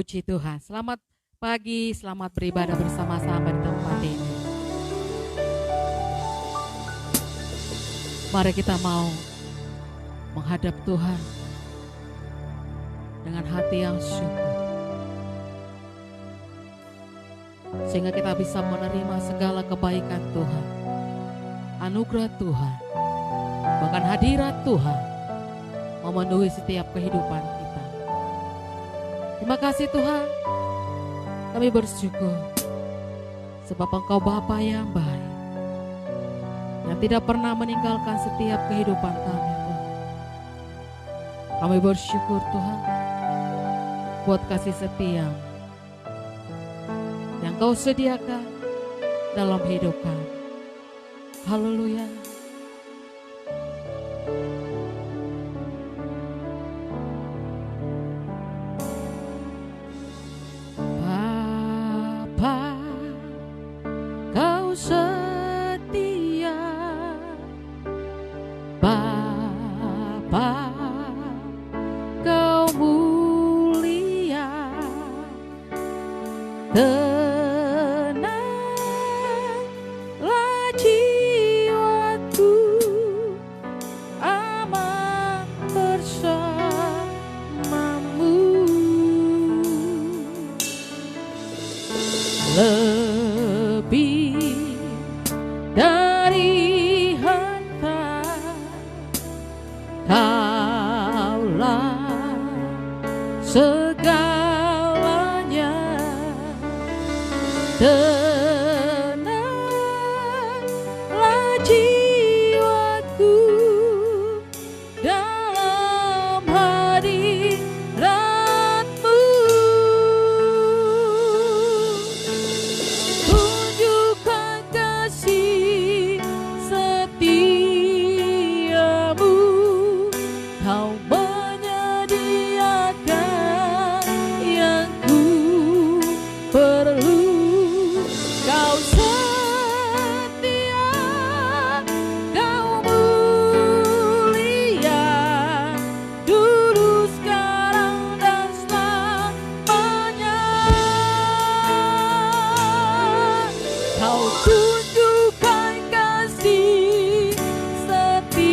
Puji Tuhan. Selamat pagi, selamat beribadah bersama-sama di tempat ini. Mari kita mau menghadap Tuhan dengan hati yang syukur, sehingga kita bisa menerima segala kebaikan Tuhan, anugerah Tuhan, bahkan hadirat Tuhan memenuhi setiap kehidupan kita. Terima kasih Tuhan, kami bersyukur sebab Engkau Bapa yang baik, yang tidak pernah meninggalkan setiap kehidupan kami Tuhan. Kami bersyukur Tuhan buat kasih setia yang Kau sediakan dalam hidup kami. Haleluya. Bapa, Kau setia. Bapa, Kau mulia. Tenanglah jiwaku, aman bersamamu. Lebih dari harta, Kaulah segalanya. Tenanglah jiwaku dalam hadirat-Mu. Tunjukkan kasih setiamu, Kau menyediakan yang ku perlu. Kau setia, Kau mulia, dulu, sekarang, dan selamanya. Kau tunjukkan kasih setiamu,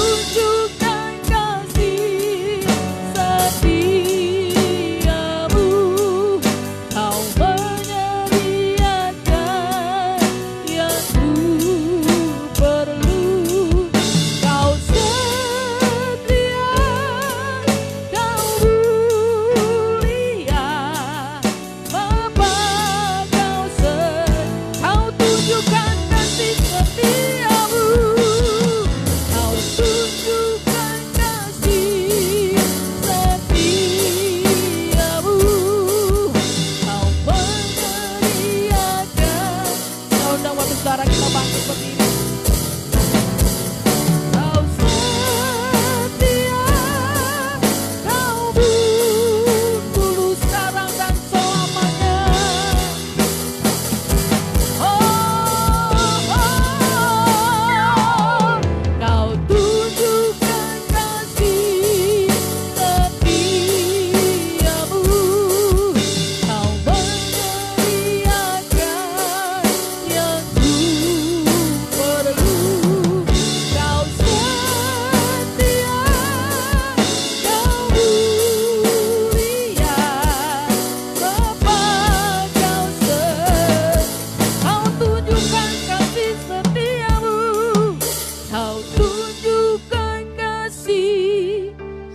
tunjukkan kasih setiamu, kau menyediakan yang ku perlu. Kau setia, kau mulia, Bapa, kau tunjukkan kasih setiamu, kau tunjukkan kasih setiamu, kau menyediakan. Kau undang waktu saudara kita bangkit berdiri. Kau setia, kau dulu, sekarang dan selamanya. Kau tunjukkan kasih setiamu, kau menyediakan yang ku perlu. Kau setia, kau mulia, Bapa, kau tunjukkan kasih setiamu, kau tunjukkan kasih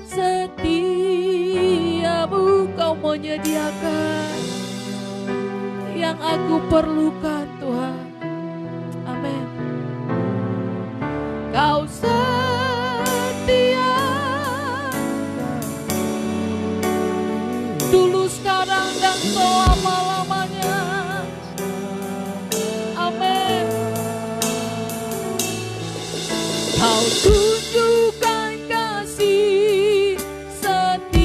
setiamu, kau menyediakan yang aku perlukan, Tuhan. Amin. Kau setia, dulu, sekarang, dan selama-lamanya. Amin. Kau tunjukkan kasih setiamu,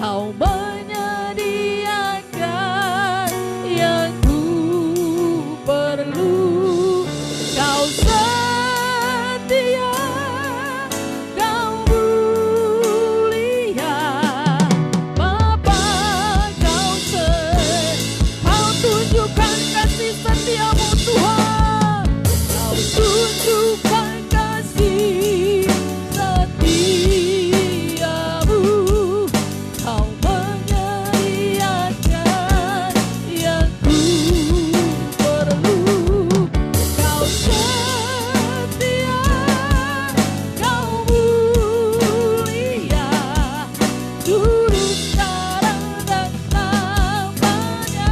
kau menyediakan yang ku perlu. Kau setia, kau mulia, Bapa, kau tunjukkan kasih setiamu, Tuhan. Kau tunjukkan kasih setiamu, kau menyediakan yang ku perlu. Kau setia, kau mulia, dulu, sekarang, dan selamanya.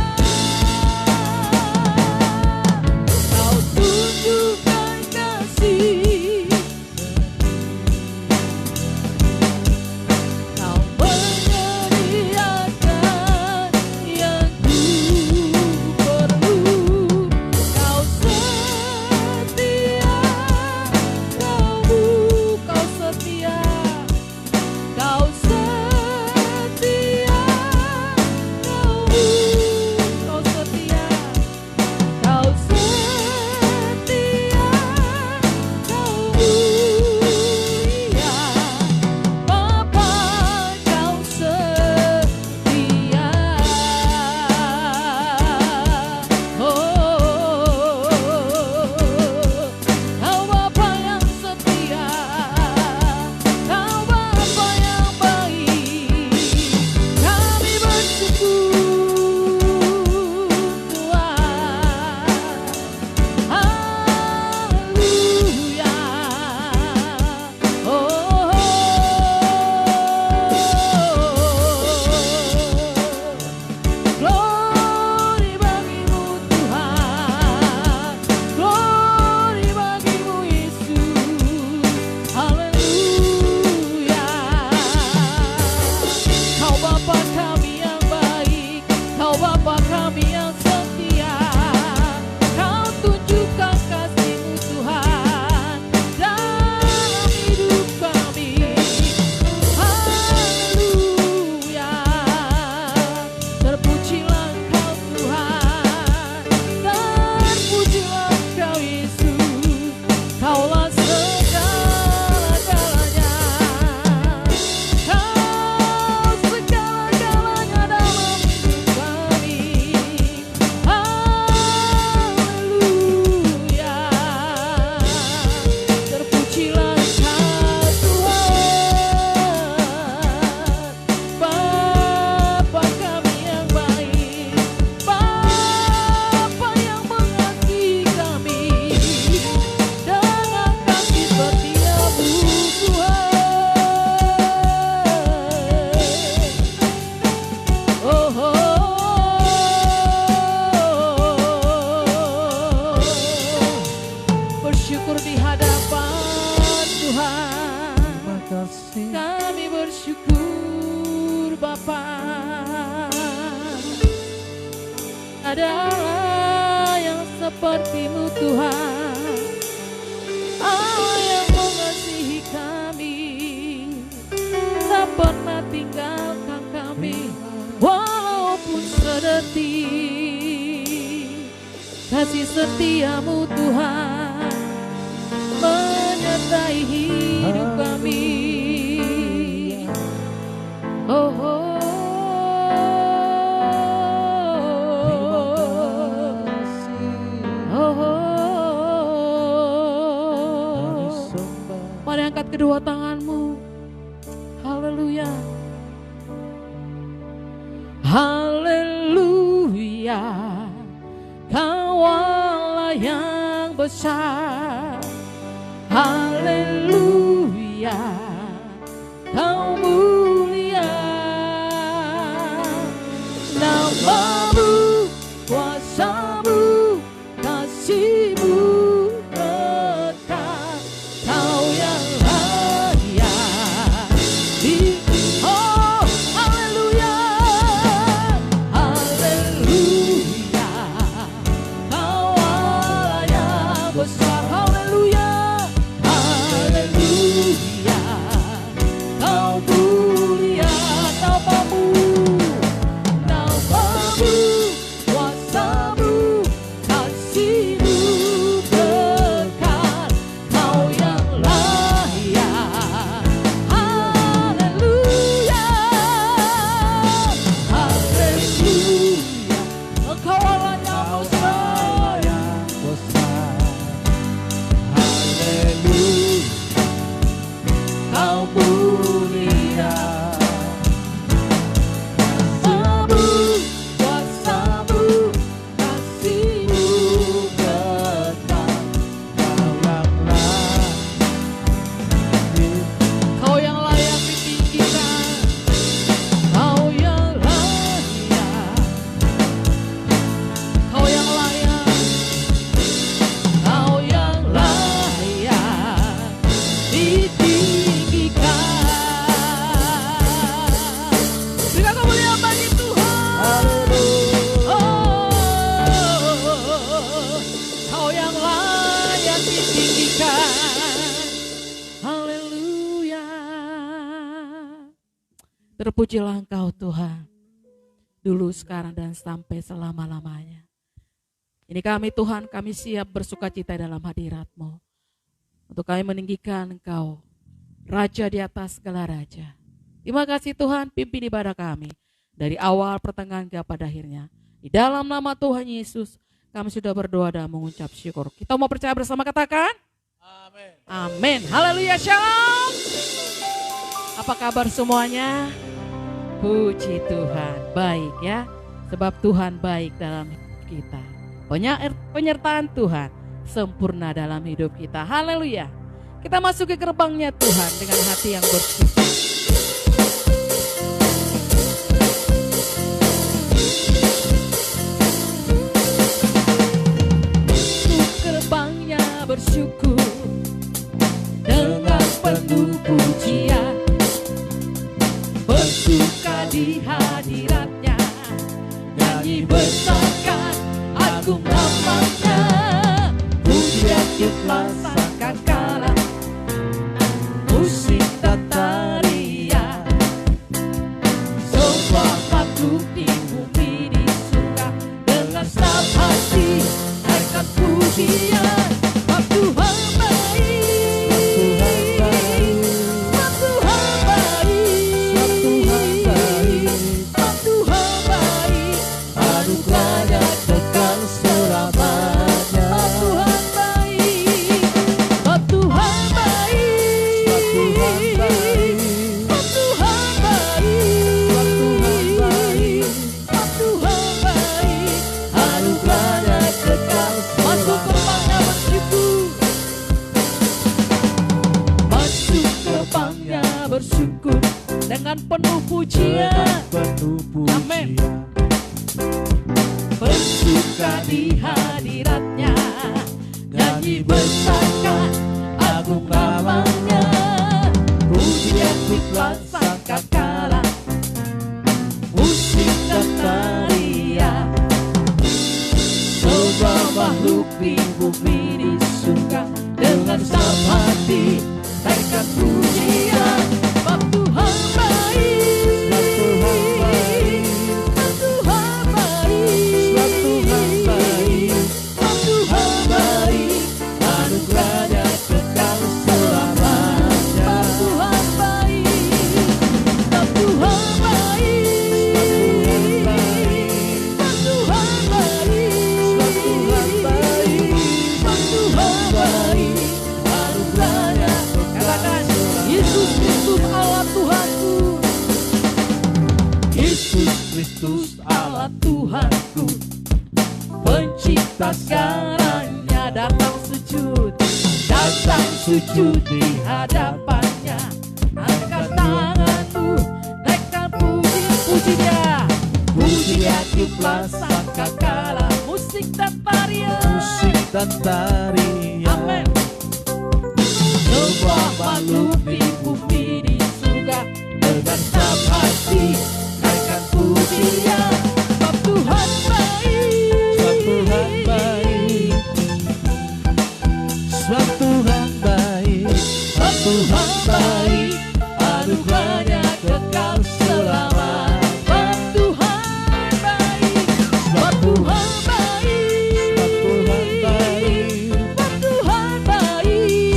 Kau tunjukkan kasih, kau menyediakan yang ku perlu. Kau setia, kau setia, kau setia, kau setia, kau setia, kau mulia, Bapa, kau setia. Kau Bapa yang setia, kau Bapa yang baik, kami bersyukur, Tuhan. Haleluya. Glory bagimu, Tuhan. Glory bagimu, Yesus. Haleluya. Kau Bapa kami yang baik, kau Bapa kami yang setia. Kau tunjukkan kasih-Mu, Tuhan, dalam hidup kami. Haleluya. Terpujilah Engkau, Tuhan. Terpujilah Engkau, Yesus. Kaulah segala-galanya. Kau segala-galanya dalam hidup kami. Haleluya. bersyukur di hadapan Tuhan. Terima kasih. Kami bersyukur Bapa. Ada Allah yang seperti-Mu Tuhan, Allah yang mengasihi kami, tak pernah tinggalkan kami walaupun sedetik. Kasih setia-Mu Tuhan menyertai hidup kami. Oh, oh. Mari angkat kedua tanganmu. Haleluya. Haleluya. Kau Allah yang besar. Haleluya. Kau mulia. Namamu, kuasamu, kasihmu dekat. Kau yang layak. Oh, haleluya. Haleluya. Kau Allah yang besar. Haleluya. Haleluya. Kau mulia. Namamu, namamu, kuasamu, kasihmu dekat. Kau yang layak. Haleluya. Haleluya. Engkau Allah yang besar. Kau mulia. Namamu, kuasamu, kasihmu dekat. Kau yang layak ditinggikan. Kau yang layak. Kau yang layak. Kau yang layak ditinggikan. Berikan kemuliaan bagi Tuhan. Oh, Kau yang layak ditinggikan. Haleluya. Terpujilah Engkau Tuhan, dulu, sekarang, dan sampai selama-lamanya. Ini kami Tuhan, kami siap bersukacita dalam hadirat-Mu. Untuk kami meninggikan Engkau, Raja di atas segala raja. Terima kasih Tuhan, pimpin ibadah kami dari awal, pertengahan, hingga pada akhirnya. Di dalam nama Tuhan Yesus, kami sudah berdoa dan mengucap syukur. Kita mau percaya bersama, katakan? Amin. Amin. Haleluya, shalom. Apa kabar semuanya? Puji Tuhan, baik ya. Sebab Tuhan baik dalam hidup kita. Penyertaan Tuhan sempurna dalam hidup kita. Haleluya. Kita masuk ke gerbangnya Tuhan dengan hati yang bersyukur. Masuk gerbangnya bersyukur dengan penuh pujian, bersuka di hadiratnya, nyanyi besarkan agung namanya, pujian ikhlas sangka kalah, musik tataria, semua makhluk di bumi di surga dengan senang hati naikkan pujian. Tuhan baik, Tuhan baik, Tuhan baik, anugerahnya kekal selamanya. Tuhan baik, Tuhan baik, Tuhan baik, Tuhan baik, Tuhan baik, anugerahnya kekal selamanya. Masuk gerbangnya bersyukur dengan penuh pujian. Amin. Bersuka di hadiratnya, nyanyi besar selamanya. Pujian Tuhan sangkakala, musik dan tarian, semua makhluk di bumi di surga dengan senang hati naikkan pujian. Sebab Tuhan baik, sebab Tuhan baik, sebab Tuhan baik, sebab Tuhan baik, sebab Tuhan baik, anugerahnya kekal selamanya. Sebab Tuhan baik, sebab Tuhan baik, sebab Tuhan baik, sebab Tuhan baik, sebab Tuhan baik, anugerahnya kekal. Yesus Kristus Allah Tuhanku, Yesus Kristus Allah Tuhanku, pencipta segalanya datang sujud di hadapannya. Angkat tanganmu, naikkan puji-pujinya. Pujinya tiuplah sangkakala, musik dan tarian. Amin. Semua makhluk di bumi di surga dengan senang hati naikkan pujian. Sebab Tuhan baik, sebab Tuhan baik, sebab Tuhan baik, sebab Tuhan baik, anugerahnya kekal selamanya. Sebab Tuhan baik, sebab Tuhan baik, sebab Tuhan baik, sebab Tuhan baik,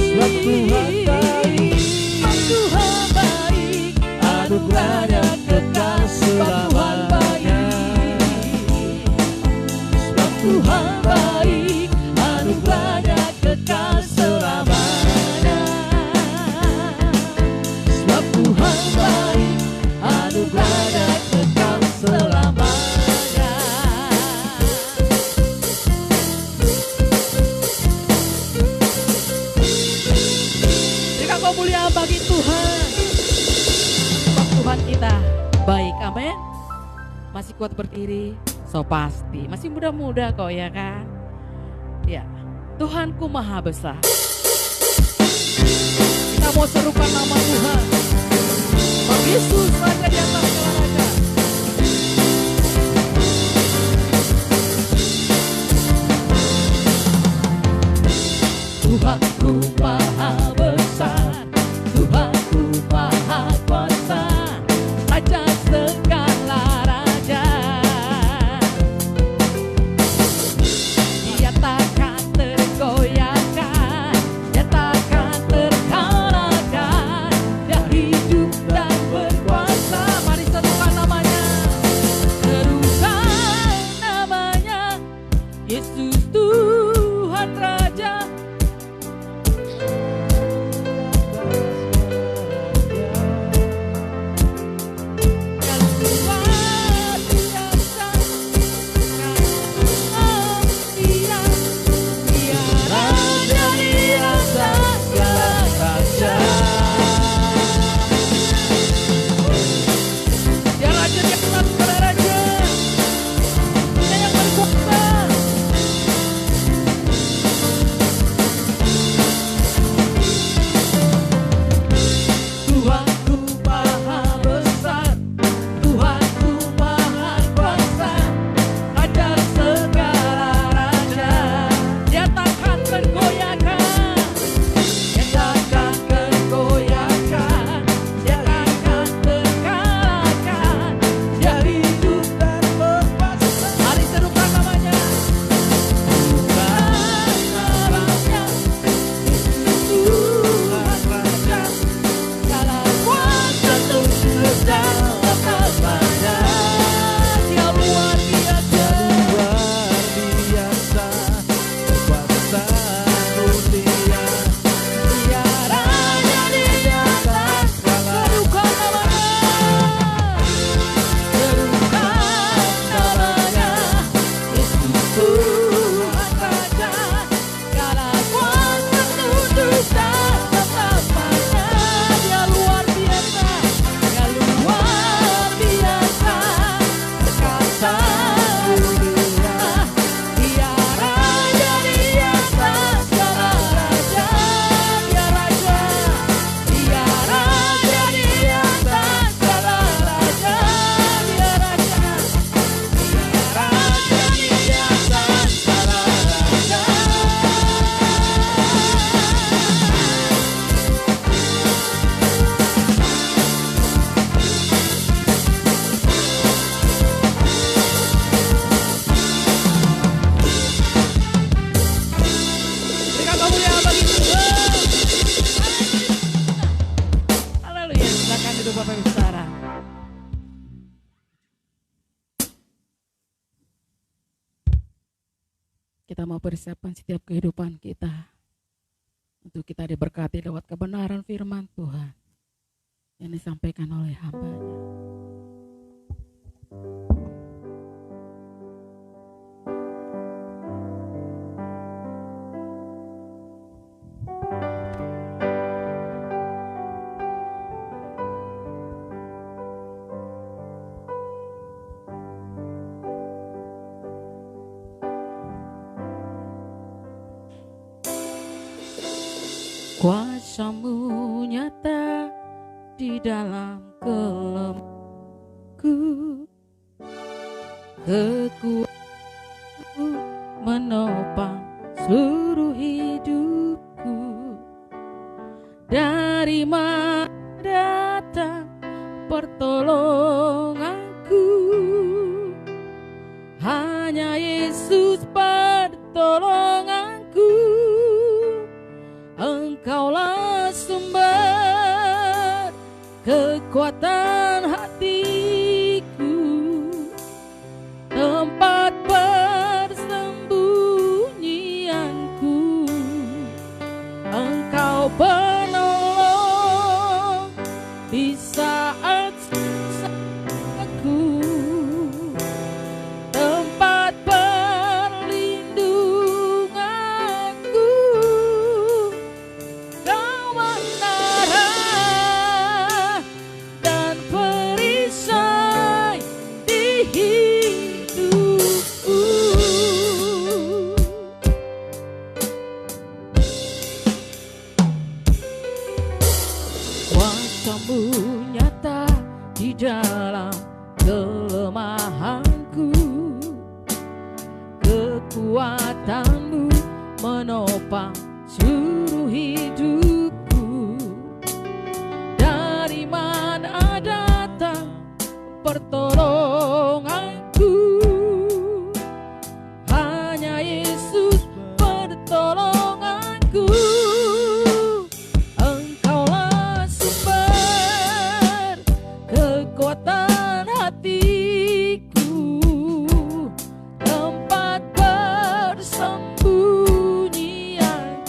sebab Tuhan baik, sebab Tuhan baik, anugerahnya kekal selamanya. Sebab Tuhan baik, anugerahnya kekal selamanya. Sebab Tuhan baik, anugerahnya kekal selamanya. Berikan kemuliaan bagi Tuhan. Sebab Tuhan kita baik, amin. Masih kuat berdiri? So pasti, masih muda-muda kok ya kan? Ya, Tuhanku maha besar. Kita mau serukan nama Tuhan. Bang Yesus raja di atas segala raja. Tuhanku maha besar, Tuhanku maha kuasa, raja segala raja. Dia takkan tergoyahkan, dia takkan terkalahkan, dia hidup dan berkuasa. Mari serukan namanya, serukan namanya, Yesus Tuhan Raja. Kita mau persiapkan setiap kehidupan kita untuk kita diberkati lewat kebenaran firman Tuhan yang disampaikan oleh hamba-Nya. Kuasa-Mu nyata di dalam kelemahku, kekuatan-Mu menopang seluruh hidupku. Dari mana datang pertolonganku? Hanya Yesus pertolonganku. Engkaulah sumber kekuatan hatiku, tempat persembunyianku. Engkau penolong di saat susahku, tempat perlindunganku. Kau menara dan perisai di hidupku. Kuasa-Mu nyata di dalam kelemahanku, kekuatan-Mu menopang seluruh hidupku. Dari mana datang pertolonganku? Hanya Yesus pertolonganku. Engkaulah sumber kekuatan hatiku, tempat persembunyianku.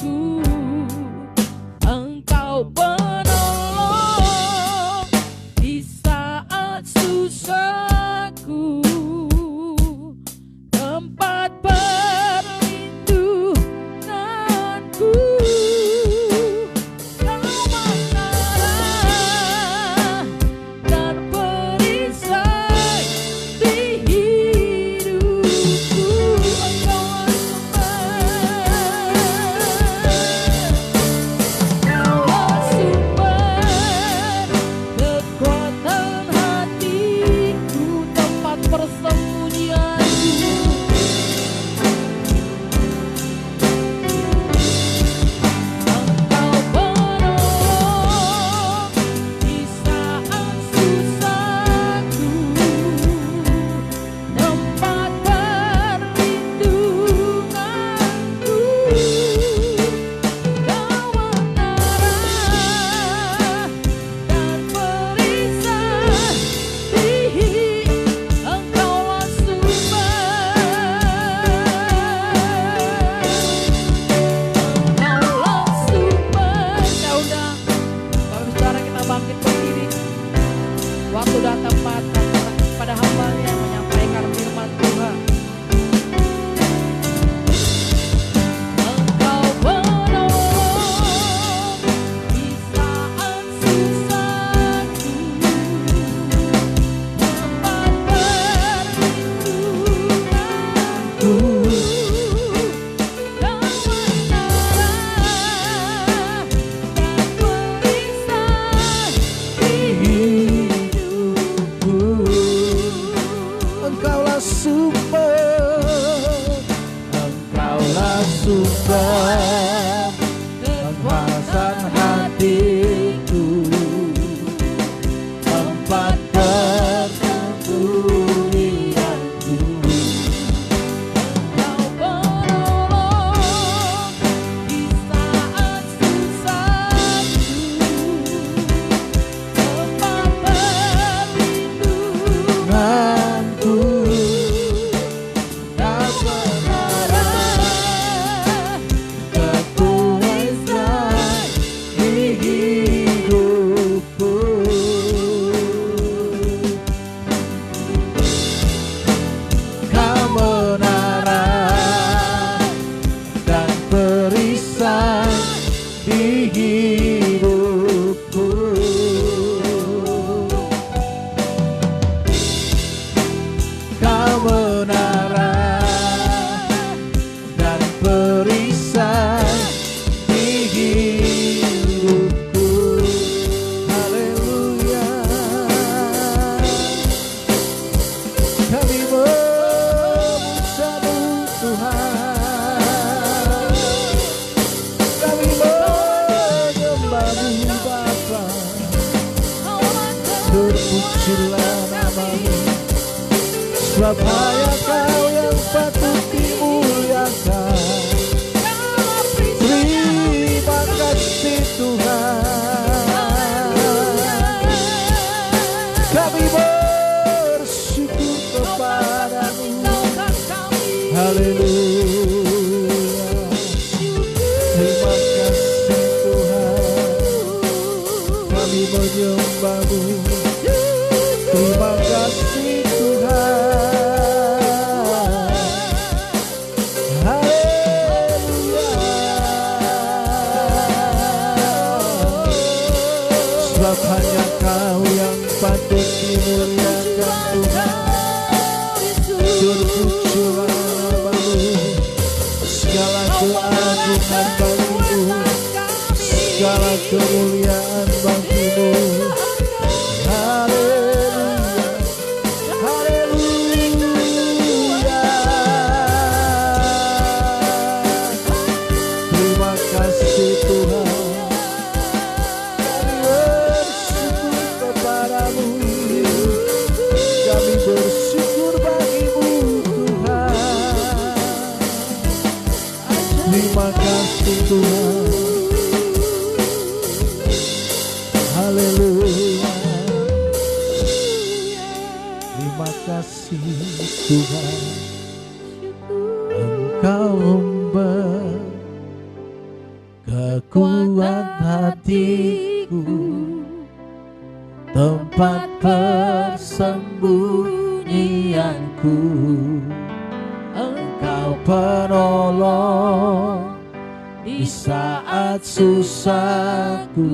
di hidupku. Kau menara dan perisai di hidupku. Haleluya. Kami memuja-Mu Tuhan, kami menyembah-Mu Bapa. Terpujilah nama-Mu, sebab hanya Kau yang patut dimuliakan. Terima kasih Tuhan, kami bersyukur kepada-Mu. Haleluya. Terima kasih Tuhan, kami menyembah-Mu. Terima kasih Tuhan. Haleluya. Sebab hanya Kau yang patut dimuliakan Tuhan. Terpujilah nama-Mu, segala keagungan bagi-Mu, segala kemuliaan bagi-Mu. Haleluya, haleluya. Terima kasih Tuhan, kami bersyukur kepada-Mu, kami bersyukur bagi-Mu Tuhan. Terima kasih Tuhan. Haleluya. Terima kasih Tuhan, Engkau memberi kekuatan hatiku, tempat persembunyianku. Engkau penolong di saat susahku,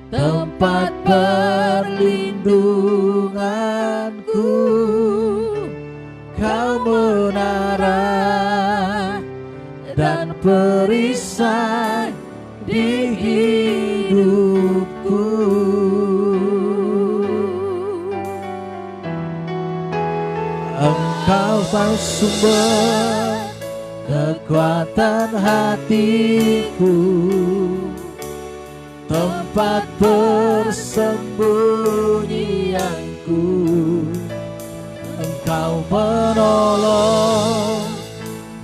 tempat perlindunganku. Kau menara dan perisai di hidupku. Engkau sumber kekuatan hatiku, tempat persembunyianku. Engkau menolong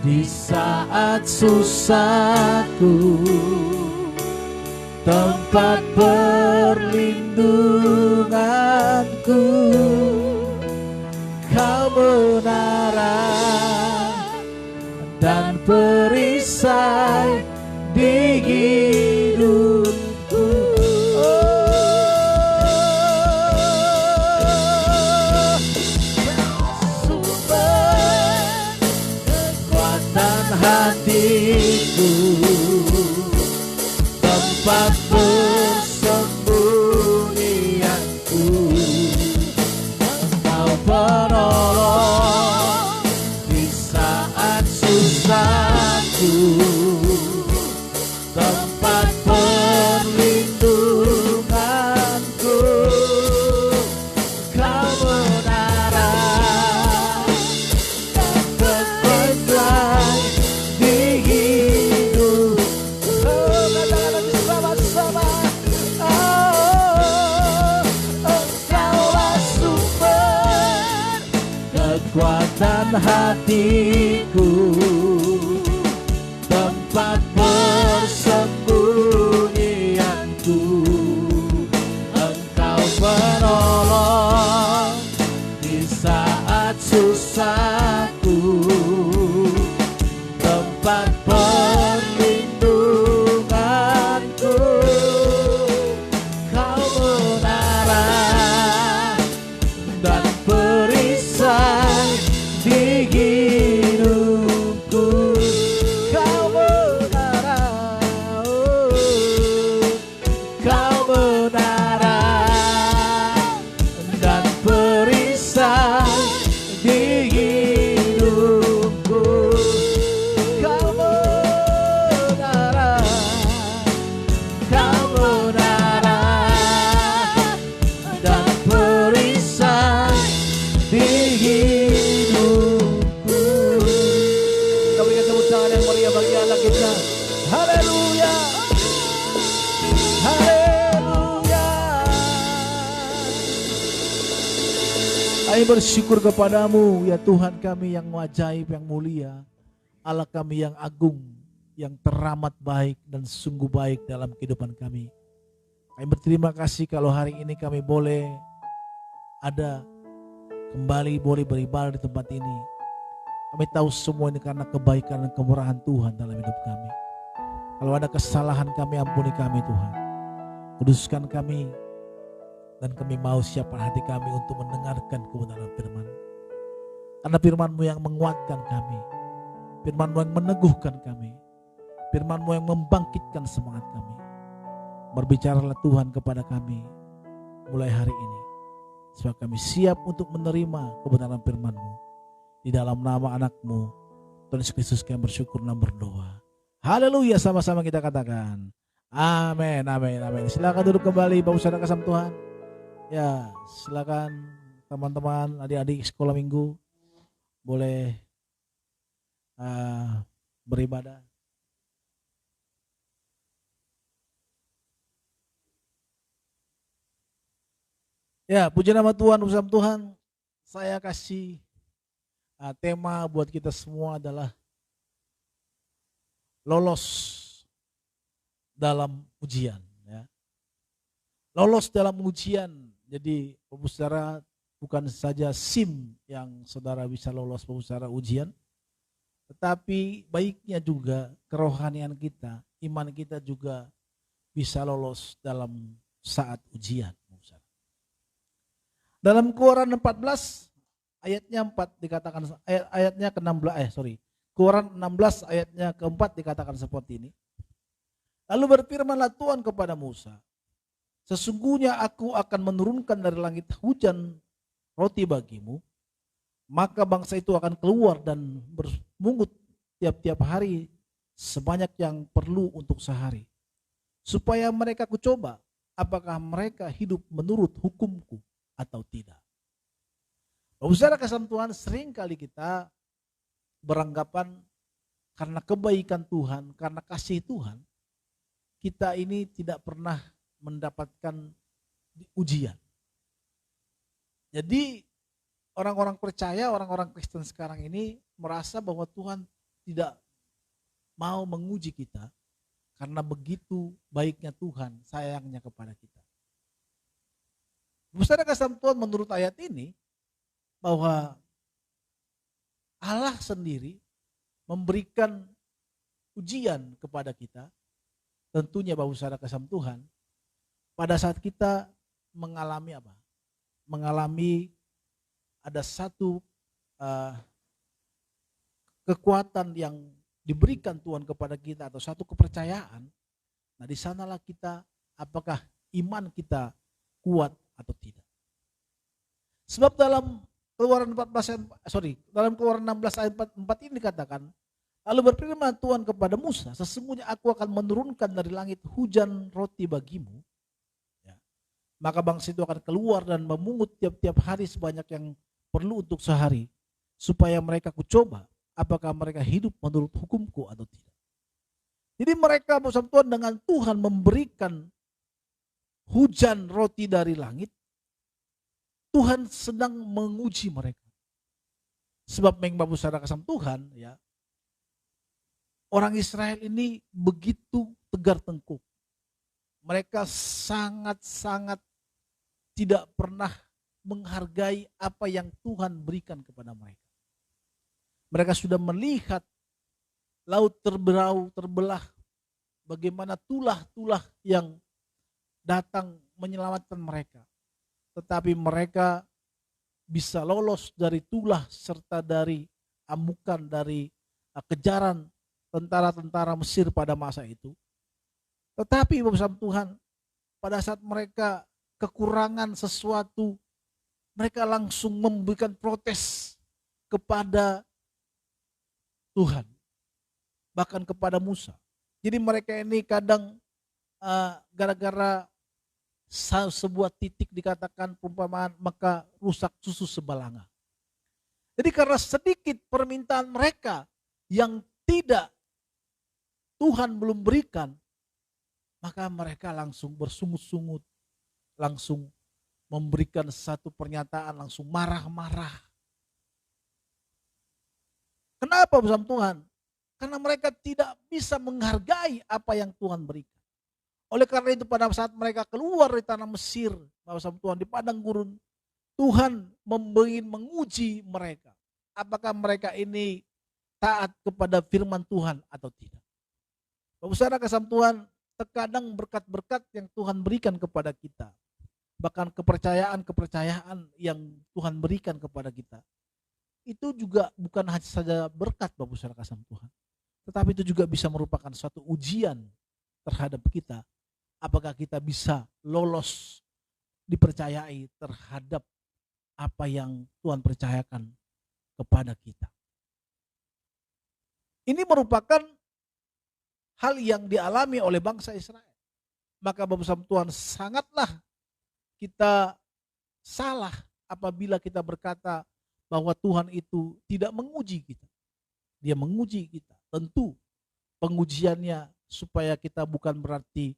di saat susahku, tempat perlindunganku. Kau menara dan perisai di hidupku. Sumber kekuatan hatiku, tempat persembunyianku. Engkau penolong di saat susahku, tempat perlindunganku. Kau menara dan perisai di hidup. Katakan bersama-sama. Engkaulah sumber kekuatan hatiku, tempat persembunyianku. Engkau penolong di saat susahku, tempat perlindunganku. Kau menara dan perisai di hidupku. Kami bersyukur kepadamu ya Tuhan kami yang ajaib, yang mulia, Allah kami yang agung, yang teramat baik dan sungguh baik dalam kehidupan kami. Kami berterima kasih kalau hari ini kami boleh ada kembali, boleh beribadah di tempat ini. Kami tahu semua ini karena kebaikan dan kemurahan Tuhan dalam hidup kami. Kalau ada kesalahan kami, ampuni kami Tuhan. Kuduskan kami, dan kami mau siapkan hati kami untuk mendengarkan kebenaran firman. Karena firman-Mu yang menguatkan kami, firman-Mu yang meneguhkan kami, firman-Mu yang membangkitkan semangat kami. Berbicaralah Tuhan kepada kami mulai hari ini, supaya kami siap untuk menerima kebenaran firman-Mu. Di dalam nama anak-Mu Tuhan Yesus Kristus kami bersyukur dan berdoa. Haleluya, sama-sama kita katakan amin, amin, amin. Silakan duduk kembali Bapak Saudara kasih Tuhan. Ya, silakan teman-teman, adik-adik sekolah minggu boleh beribadah. Ya, puji nama Tuhan, bersama Tuhan. Saya kasih tema buat kita semua adalah lolos dalam ujian. Ya. Lolos dalam ujian. Jadi Bapak Saudara, bukan saja SIM yang saudara bisa lolos Bapak Saudara ujian, tetapi baiknya juga kerohanian kita, iman kita juga bisa lolos dalam saat ujian. Dalam Keluaran 14 ayatnya 4 dikatakan, ayatnya ke-16, Keluaran 16 ayatnya ke-4 dikatakan seperti ini. Lalu berfirmanlah Tuhan kepada Musa, sesungguhnya aku akan menurunkan dari langit hujan roti bagimu, maka bangsa itu akan keluar dan bermungut tiap-tiap hari sebanyak yang perlu untuk sehari. Supaya mereka kucoba apakah mereka hidup menurut hukumku atau tidak. Saudara kasih Tuhan, sering kali kita beranggapan karena kebaikan Tuhan, karena kasih Tuhan, kita ini tidak pernah mendapatkan ujian. Jadi orang-orang percaya, orang-orang Kristen sekarang ini merasa bahwa Tuhan tidak mau menguji kita karena begitu baiknya Tuhan, sayangnya kepada kita. Saudara kasih Tuhan, menurut ayat ini bahwa Allah sendiri memberikan ujian kepada kita, tentunya Bapak Saudara kasih Tuhan, pada saat kita mengalami apa? Mengalami ada satu kekuatan yang diberikan Tuhan kepada kita atau satu kepercayaan. Nah, di sanalah kita apakah iman kita kuat atau tidak. Sebab dalam Keluaran 16 ayat 4 ini dikatakan, lalu berfirman Tuhan kepada Musa, sesungguhnya aku akan menurunkan dari langit hujan roti bagimu. Maka bangsa itu akan keluar dan memungut tiap-tiap hari sebanyak yang perlu untuk sehari, supaya mereka kucoba apakah mereka hidup menurut hukumku atau tidak. Jadi mereka bersama Tuhan, dengan Tuhan memberikan hujan roti dari langit, Tuhan sedang menguji mereka. Sebab Bapak Saudara kasih Tuhan, ya, orang Israel ini begitu tegar tengkuk. Mereka sangat-sangat tidak pernah menghargai apa yang Tuhan berikan kepada mereka. Mereka sudah melihat laut terbelah, bagaimana tulah-tulah yang datang menyelamatkan mereka. Tetapi mereka bisa lolos dari tulah serta dari amukan, dari kejaran tentara-tentara Mesir pada masa itu. Tetapi bersama Tuhan, pada saat mereka kekurangan sesuatu, mereka langsung memberikan protes kepada Tuhan, bahkan kepada Musa. Jadi mereka ini kadang gara-gara sebuah titik dikatakan perumpamaan, maka rusak susu sebalanga. Jadi karena sedikit permintaan mereka yang tidak Tuhan belum berikan, maka mereka langsung bersungut-sungut, langsung memberikan satu pernyataan langsung marah-marah. Kenapa bersama Tuhan? Karena mereka tidak bisa menghargai apa yang Tuhan berikan. Oleh karena itu pada saat mereka keluar dari tanah Mesir, bersama Tuhan di padang gurun, Tuhan menguji mereka. Apakah mereka ini taat kepada firman Tuhan atau tidak. Bapak saudara kasih Tuhan, terkadang berkat-berkat yang Tuhan berikan kepada kita, bahkan kepercayaan yang Tuhan berikan kepada kita, itu juga bukan hanya saja berkat Bapak saudara kasih Tuhan, tetapi itu juga bisa merupakan suatu ujian terhadap kita. Apakah kita bisa lolos dipercayai terhadap apa yang Tuhan percayakan kepada kita. Ini merupakan hal yang dialami oleh bangsa Israel. Maka Bapak Tuhan, sangatlah kita salah apabila kita berkata bahwa Tuhan itu tidak menguji kita. Dia menguji kita. Tentu pengujiannya supaya kita bukan berarti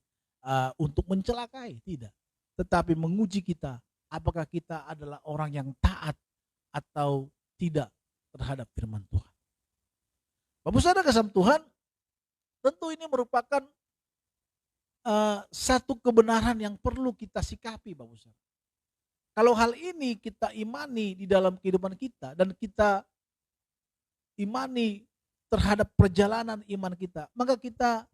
untuk mencelakai, tidak. Tetapi menguji kita, apakah kita adalah orang yang taat atau tidak terhadap firman Tuhan. Bapak saudara kasih Tuhan, tentu ini merupakan satu kebenaran yang perlu kita sikapi Bapak saudara. Kalau hal ini kita imani di dalam kehidupan kita dan kita imani terhadap perjalanan iman kita, maka kita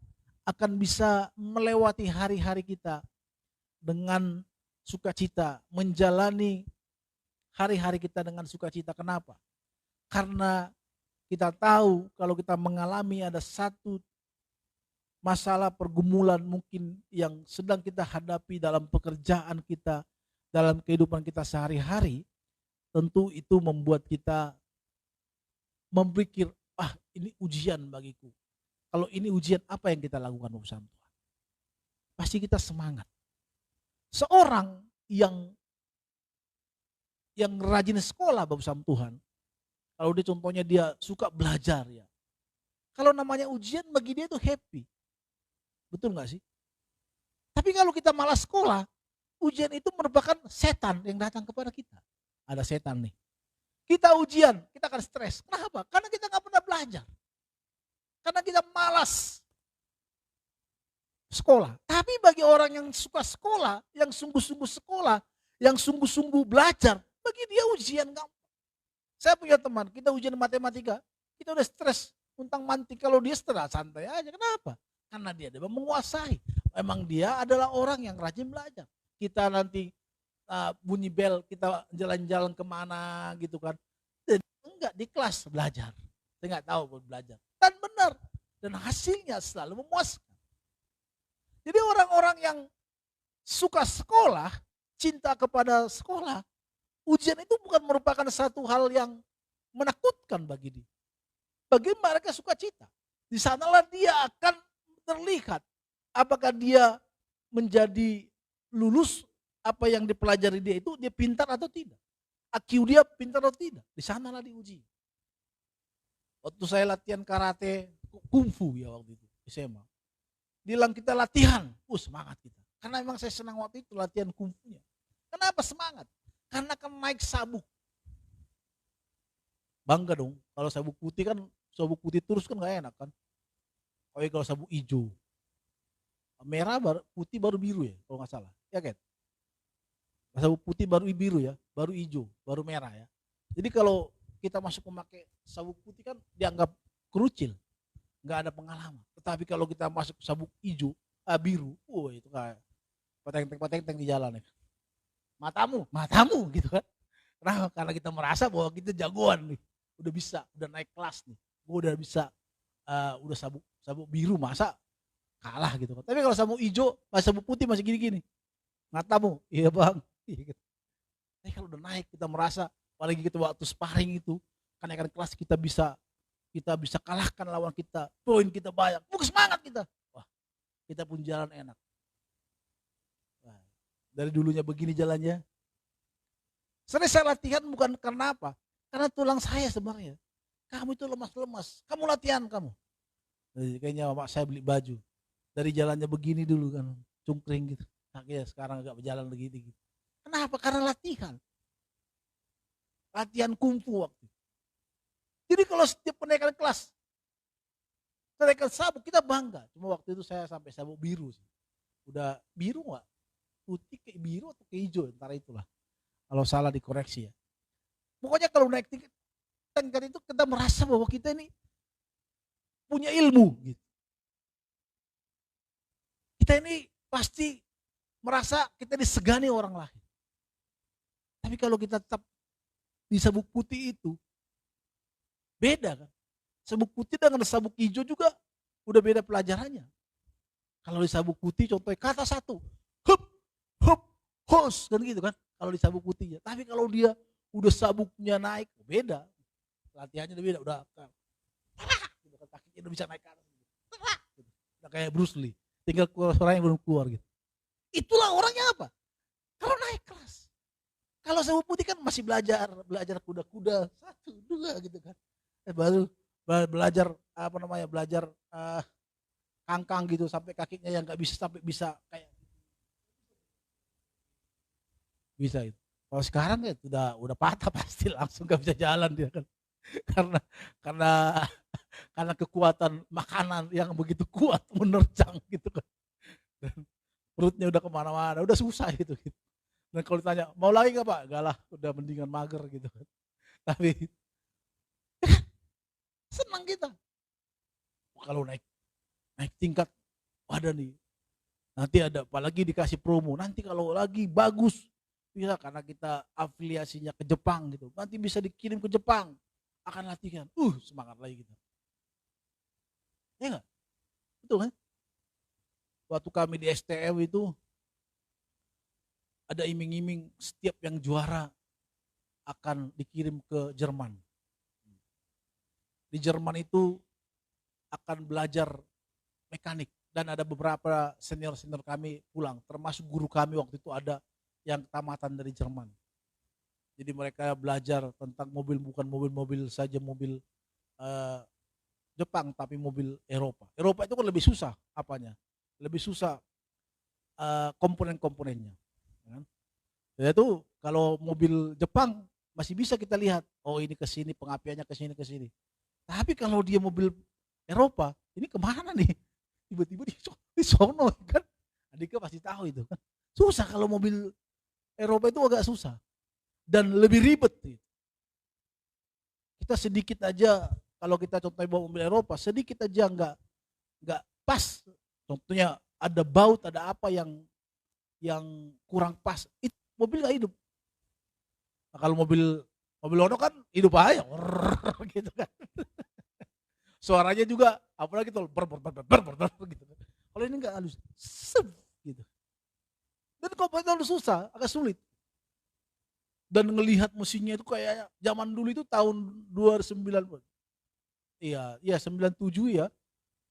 akan bisa melewati hari-hari kita dengan sukacita, menjalani hari-hari kita dengan sukacita. Kenapa? Karena kita tahu kalau kita mengalami ada satu masalah pergumulan mungkin yang sedang kita hadapi dalam pekerjaan kita, dalam kehidupan kita sehari-hari, tentu itu membuat kita memikir, ini ujian bagiku. Kalau ini ujian, apa yang kita lakukan bersama Tuhan? Pasti kita semangat. Seorang yang rajin sekolah bersama Tuhan, kalau dia contohnya dia suka belajar ya. Kalau namanya ujian bagi dia itu happy. Betul gak sih? Tapi kalau kita malas sekolah, ujian itu merupakan setan yang datang kepada kita. Ada setan nih. Kita ujian, kita akan stres. Kenapa? Karena kita gak pernah belajar. Karena kita malas sekolah. Tapi bagi orang yang suka sekolah, yang sungguh-sungguh sekolah, yang sungguh-sungguh belajar, bagi dia ujian gampang. Saya punya teman, kita ujian matematika, kita udah stres, untang-manting. Kalau dia stres, santai aja. Kenapa? Karena dia menguasai. Memang dia adalah orang yang rajin belajar. Kita nanti bunyi bel, kita jalan-jalan kemana gitu kan. Dan enggak di kelas belajar. Saya nggak tahu buat belajar. Dan benar. Dan hasilnya selalu memuaskan. Jadi orang-orang yang suka sekolah, cinta kepada sekolah, ujian itu bukan merupakan satu hal yang menakutkan bagi dia. Bagi mereka suka cita. Di sanalah dia akan terlihat apakah dia menjadi lulus apa yang dipelajari dia itu, dia pintar atau tidak. IQ dia pintar atau tidak. Di sanalah diuji. Waktu saya latihan karate, kungfu ya waktu itu, SMA. Bilang kita latihan, semangat kita. Karena memang saya senang waktu itu latihan kungfunya. Kenapa semangat? Karena kan naik sabuk. Bangga dong, kalau sabuk putih kan, sabuk putih terus kan gak enak kan. Kalau sabuk hijau. Merah, putih baru biru ya, kalau gak salah. Ya kan? Sabuk putih baru biru ya, baru hijau, baru merah ya. Jadi kalau kita masuk memakai sabuk putih kan dianggap kerucil, nggak ada pengalaman. Tetapi kalau kita masuk sabuk hijau, biru, itu kayak pateng-pateng di jalan ya. Matamu gitu kan. Kenapa? Karena kita merasa bahwa kita jagoan nih, udah bisa, udah naik kelas nih, gue udah bisa, udah sabuk biru masa kalah gitu kan. Tapi kalau sabuk hijau, sabuk putih masih gini-gini. Matamu, iya bang. Tapi kalau udah naik kita merasa, apalagi kita waktu sparring itu, kenaikan kelas kita bisa kalahkan lawan kita, poin kita banyak, semangat kita. Wah, kita pun jalan enak. Nah, dari dulunya begini jalannya. Sering saya latihan bukan karena apa? Karena tulang saya sebenarnya. Kamu itu lemas-lemas, kamu latihan kamu. Jadi, kayaknya bapak saya beli baju. Dari jalannya begini dulu kan, cungkring gitu. Akhirnya sekarang agak berjalan begini gitu. Kenapa? Karena latihan. Latihan kungfu waktu. Jadi kalau setiap kenaikan kelas, kenaikan sabuk, kita bangga. Cuma waktu itu saya sampai sabuk biru sih. Udah biru nggak? Putih ke biru atau ke hijau, antara itulah. Kalau salah dikoreksi ya. Pokoknya kalau naik tingkat itu kita merasa bahwa kita ini punya ilmu gitu. Kita ini pasti merasa kita disegani orang lain. Tapi kalau kita tetap di sabuk putih itu, beda kan. Sabuk putih dengan sabuk hijau juga udah beda pelajarannya. Kalau di sabuk putih contohnya kata satu, hup, hup, hos, kan gitu kan. Kalau di sabuk putihnya. Tapi kalau dia udah sabuknya naik, beda. Latihannya udah beda, udah kakinya udah bisa naik ke atas. Udah kayak Bruce Lee. Tinggal keluar suaranya belum keluar gitu. Itulah orangnya apa? Kalau naik kelas. Kalau sabuk putih kan masih belajar kuda-kuda, 1, 2 gitu kan. Baru belajar belajar kangkang gitu sampai kakinya yang nggak bisa sampai bisa kayak bisa itu. Kalau sekarang ya udah patah pasti langsung nggak bisa jalan dia kan. Karena karena karena kekuatan makanan yang begitu kuat menerjang gitu kan. Dan perutnya udah kemana-mana, udah susah gitu. Dan kalau ditanya mau lagi nggak Pak? Enggak lah, udah mendingan mager gitu kan. Tapi senang kita. Kalau naik tingkat, ada nih. Nanti ada apalagi dikasih promo. Nanti kalau lagi bagus, bisa karena kita afiliasinya ke Jepang gitu. Nanti bisa dikirim ke Jepang. Akan latihan. Semangat lagi kita. Ya enggak? Betul kan? Waktu kami di STM itu ada iming-iming setiap yang juara akan dikirim ke Jerman. Di Jerman itu akan belajar mekanik dan ada beberapa senior-senior kami pulang, termasuk guru kami waktu itu ada yang tamatan dari Jerman. Jadi mereka belajar tentang mobil, bukan mobil-mobil saja mobil Jepang, tapi mobil Eropa. Eropa itu kan lebih susah apanya? Lebih susah komponen-komponennya. Yaitu kalau mobil Jepang masih bisa kita lihat, oh ini ke sini pengapiannya ke sini. Tapi kalau dia mobil Eropa, ini kemana nih? Tiba-tiba di sono kan. Andika pasti tahu itu kan. Susah kalau mobil Eropa itu agak susah. Dan lebih ribet. Kita sedikit aja, kalau kita contohnya bawa mobil Eropa, sedikit aja nggak pas. Contohnya ada baut, ada apa yang kurang pas. Itu mobil nggak hidup. Nah, kalau mobil Ono kan hidup aja, gitu kan. Suaranya juga apalagi tuh gitu. Kalau ini enggak halus, gitu. Dan komponen itu susah, agak sulit. Dan ngelihat mesinnya itu kayak zaman dulu itu tahun 2009. Iya, 97 ya.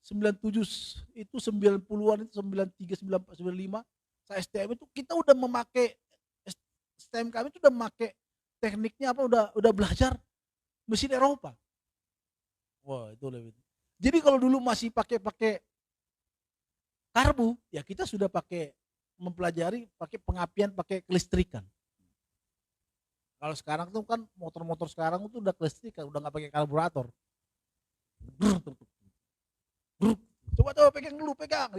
97 itu 90-an itu 93, 94, 95. Saya STM itu kita udah memakai STM kami itu udah memakai tekniknya apa udah belajar mesin Eropa. Wah, itu lebih. Jadi kalau dulu masih pakai karbu, ya kita sudah pakai mempelajari pakai pengapian, pakai kelistrikan. Kalau sekarang tuh kan motor-motor sekarang itu udah kelistrikan, udah nggak pakai karburator. Coba pegang dulu, pegang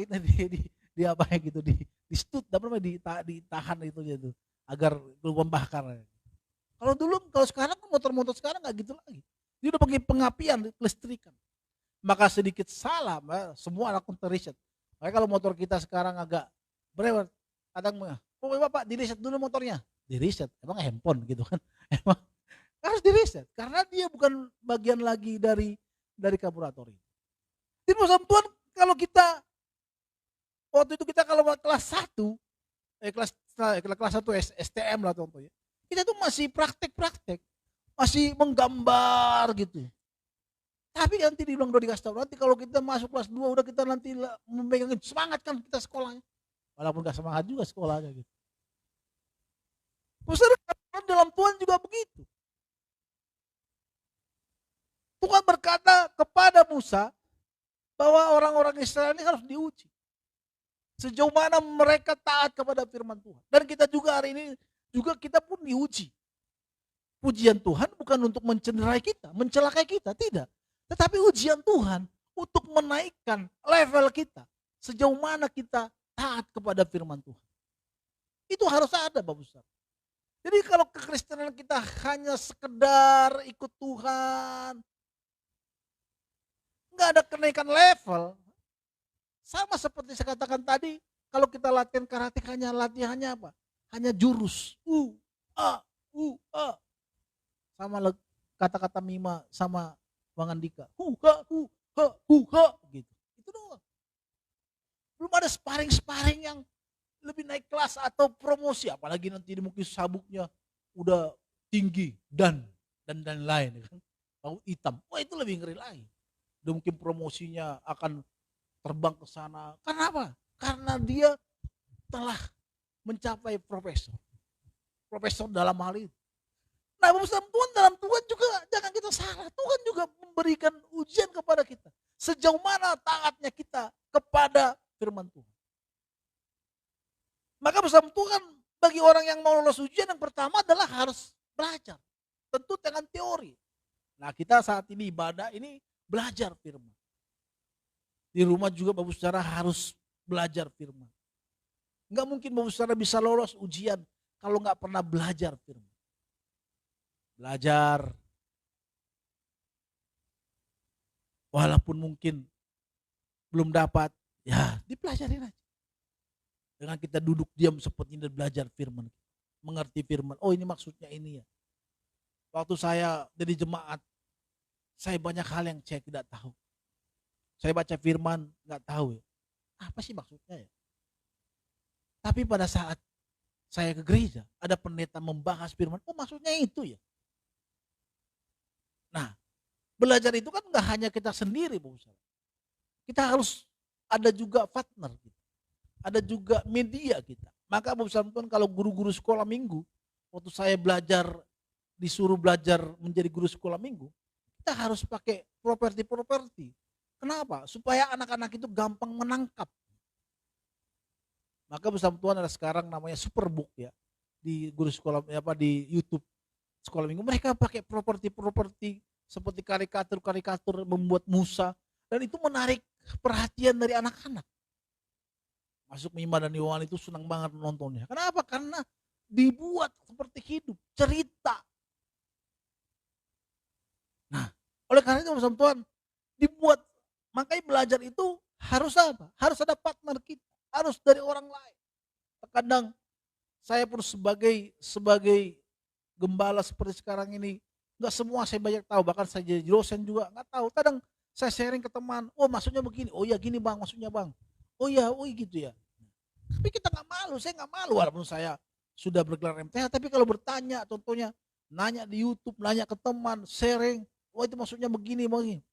di apa ya gitu di stud, ditahan itu gitu agar belum membakar. Kalau sekarang motor-motor sekarang nggak gitu lagi. Dia udah pakai pengapian kelistrikan. Maka sedikit salah, semua anak riset. Makanya kalau motor kita sekarang agak berewet, kadang Bapak di-reset dulu motornya. Di-reset, emang handphone gitu kan. Emang harus di-reset karena dia bukan bagian lagi dari karburator ini. Di perusahaan Tuhan kalau kita waktu itu kita kalau kelas 1 kelas 1 STM lah contohnya. Kita tuh masih praktek, masih menggambar gitu. Tapi nanti dibilang udah dikasih tahu, nanti kalau kita masuk kelas 2 udah kita nanti memegangin semangat kan kita sekolahnya. Walaupun gak semangat juga sekolahnya gitu. Saudara, dalam Tuhan juga begitu. Tuhan berkata kepada Musa bahwa orang-orang Israel ini harus diuji. Sejauh mana mereka taat kepada firman Tuhan. Dan kita juga hari ini juga kita pun diuji. Pujian Tuhan bukan untuk mencederai kita, mencelakai kita, tidak. Tetapi ujian Tuhan untuk menaikkan level kita. Sejauh mana kita taat kepada firman Tuhan. Itu harus ada Bapak Saudara. Jadi kalau kekristenan kita hanya sekedar ikut Tuhan, nggak ada kenaikan level. Sama seperti saya katakan tadi, kalau kita latihan karate latihannya apa? Hanya jurus. A. Sama kata-kata Mima sama Bang Andika. Ha, gitu. Itu doang. Belum ada sparring yang lebih naik kelas atau promosi, apalagi nanti mungkin sabuknya udah tinggi dan lain kan. Tahu hitam. Wah, itu lebih ngeri lagi. Udah mungkin promosinya akan terbang ke sana. Karena apa? Karena dia telah mencapai profesor. Profesor dalam hal itu. Nah, Tuhan dalam Tuhan juga jangan kita salah. Tuhan juga memberikan ujian kepada kita. Sejauh mana taatnya kita kepada firman Tuhan. Maka bersama Tuhan bagi orang yang mau lolos ujian yang pertama adalah harus belajar. Tentu dengan teori. Nah, kita saat ini ibadah ini belajar firman. Di rumah juga Bapak Saudara harus belajar firman. Enggak mungkin Bapak Saudara bisa lolos ujian kalau enggak pernah belajar firman. Belajar. Walaupun mungkin belum dapat, ya dipelajarin aja. Dengan kita duduk diam seperti ini dan belajar firman. Mengerti firman. Oh, ini maksudnya ini ya. Waktu saya jadi jemaat, saya banyak hal yang saya tidak tahu. Saya baca firman, nggak tahu ya. Apa sih maksudnya ya? Tapi pada saat saya ke gereja, ada pendeta membahas firman. Oh, maksudnya itu ya. Nah, belajar itu kan nggak hanya kita sendiri, Bu. Kita harus ada juga partner. Ada juga media kita. Maka Bapak Tuhan kalau guru-guru sekolah minggu, waktu saya disuruh belajar menjadi guru sekolah minggu, kita harus pakai properti. Kenapa? Supaya anak-anak itu gampang menangkap. Maka bersama Tuhan ada sekarang namanya Superbook ya, di guru sekolah di YouTube sekolah minggu. Mereka pakai properti seperti karikatur membuat Musa, dan itu menarik perhatian dari anak-anak. Masuk Mima dan Yohan itu senang banget menontonnya. Kenapa? Karena dibuat seperti hidup, cerita. Nah, oleh karena itu bersama Tuhan dibuat, makanya belajar itu harus apa? Harus ada partner kita, harus dari orang lain. Terkadang saya pun sebagai gembala seperti sekarang ini, nggak semua saya banyak tahu, bahkan saya jadi dosen juga nggak tahu. Kadang saya sharing ke teman, oh maksudnya begini, oh ya gini bang, maksudnya bang. Oh gitu ya. Tapi kita nggak malu, saya nggak malu walaupun saya sudah bergelar MTH. Tapi kalau bertanya, contohnya nanya di YouTube, nanya ke teman, sharing, oh itu maksudnya begini.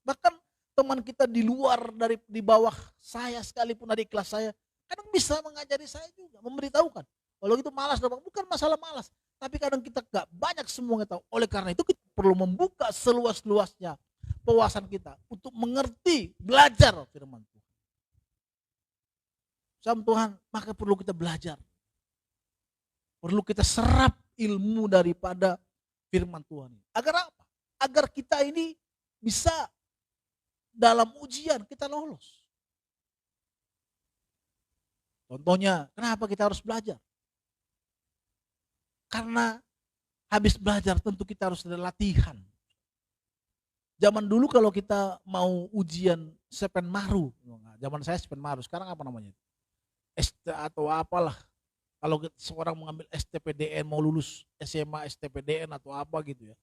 Bahkan teman kita di luar di bawah saya sekalipun dari kelas saya, kadang bisa mengajari saya juga, memberitahukan. Kalau itu malas, bukan masalah malas, tapi kadang kita nggak banyak semua tahu. Oleh karena itu kita perlu membuka seluas-luasnya wawasan kita untuk mengerti, belajar firman Tuhan. Sama Tuhan, maka perlu kita belajar. Perlu kita serap ilmu daripada firman Tuhan. Agar apa? Agar kita ini bisa dalam ujian kita lolos. Contohnya, kenapa kita harus belajar? Karena habis belajar tentu kita harus ada latihan. Zaman dulu kalau kita mau ujian Sepenmaru, zaman saya Sepenmaru, sekarang apa namanya? ST atau apalah, kalau seorang mengambil STPDN mau lulus SMA STPDN atau apa gitu ya,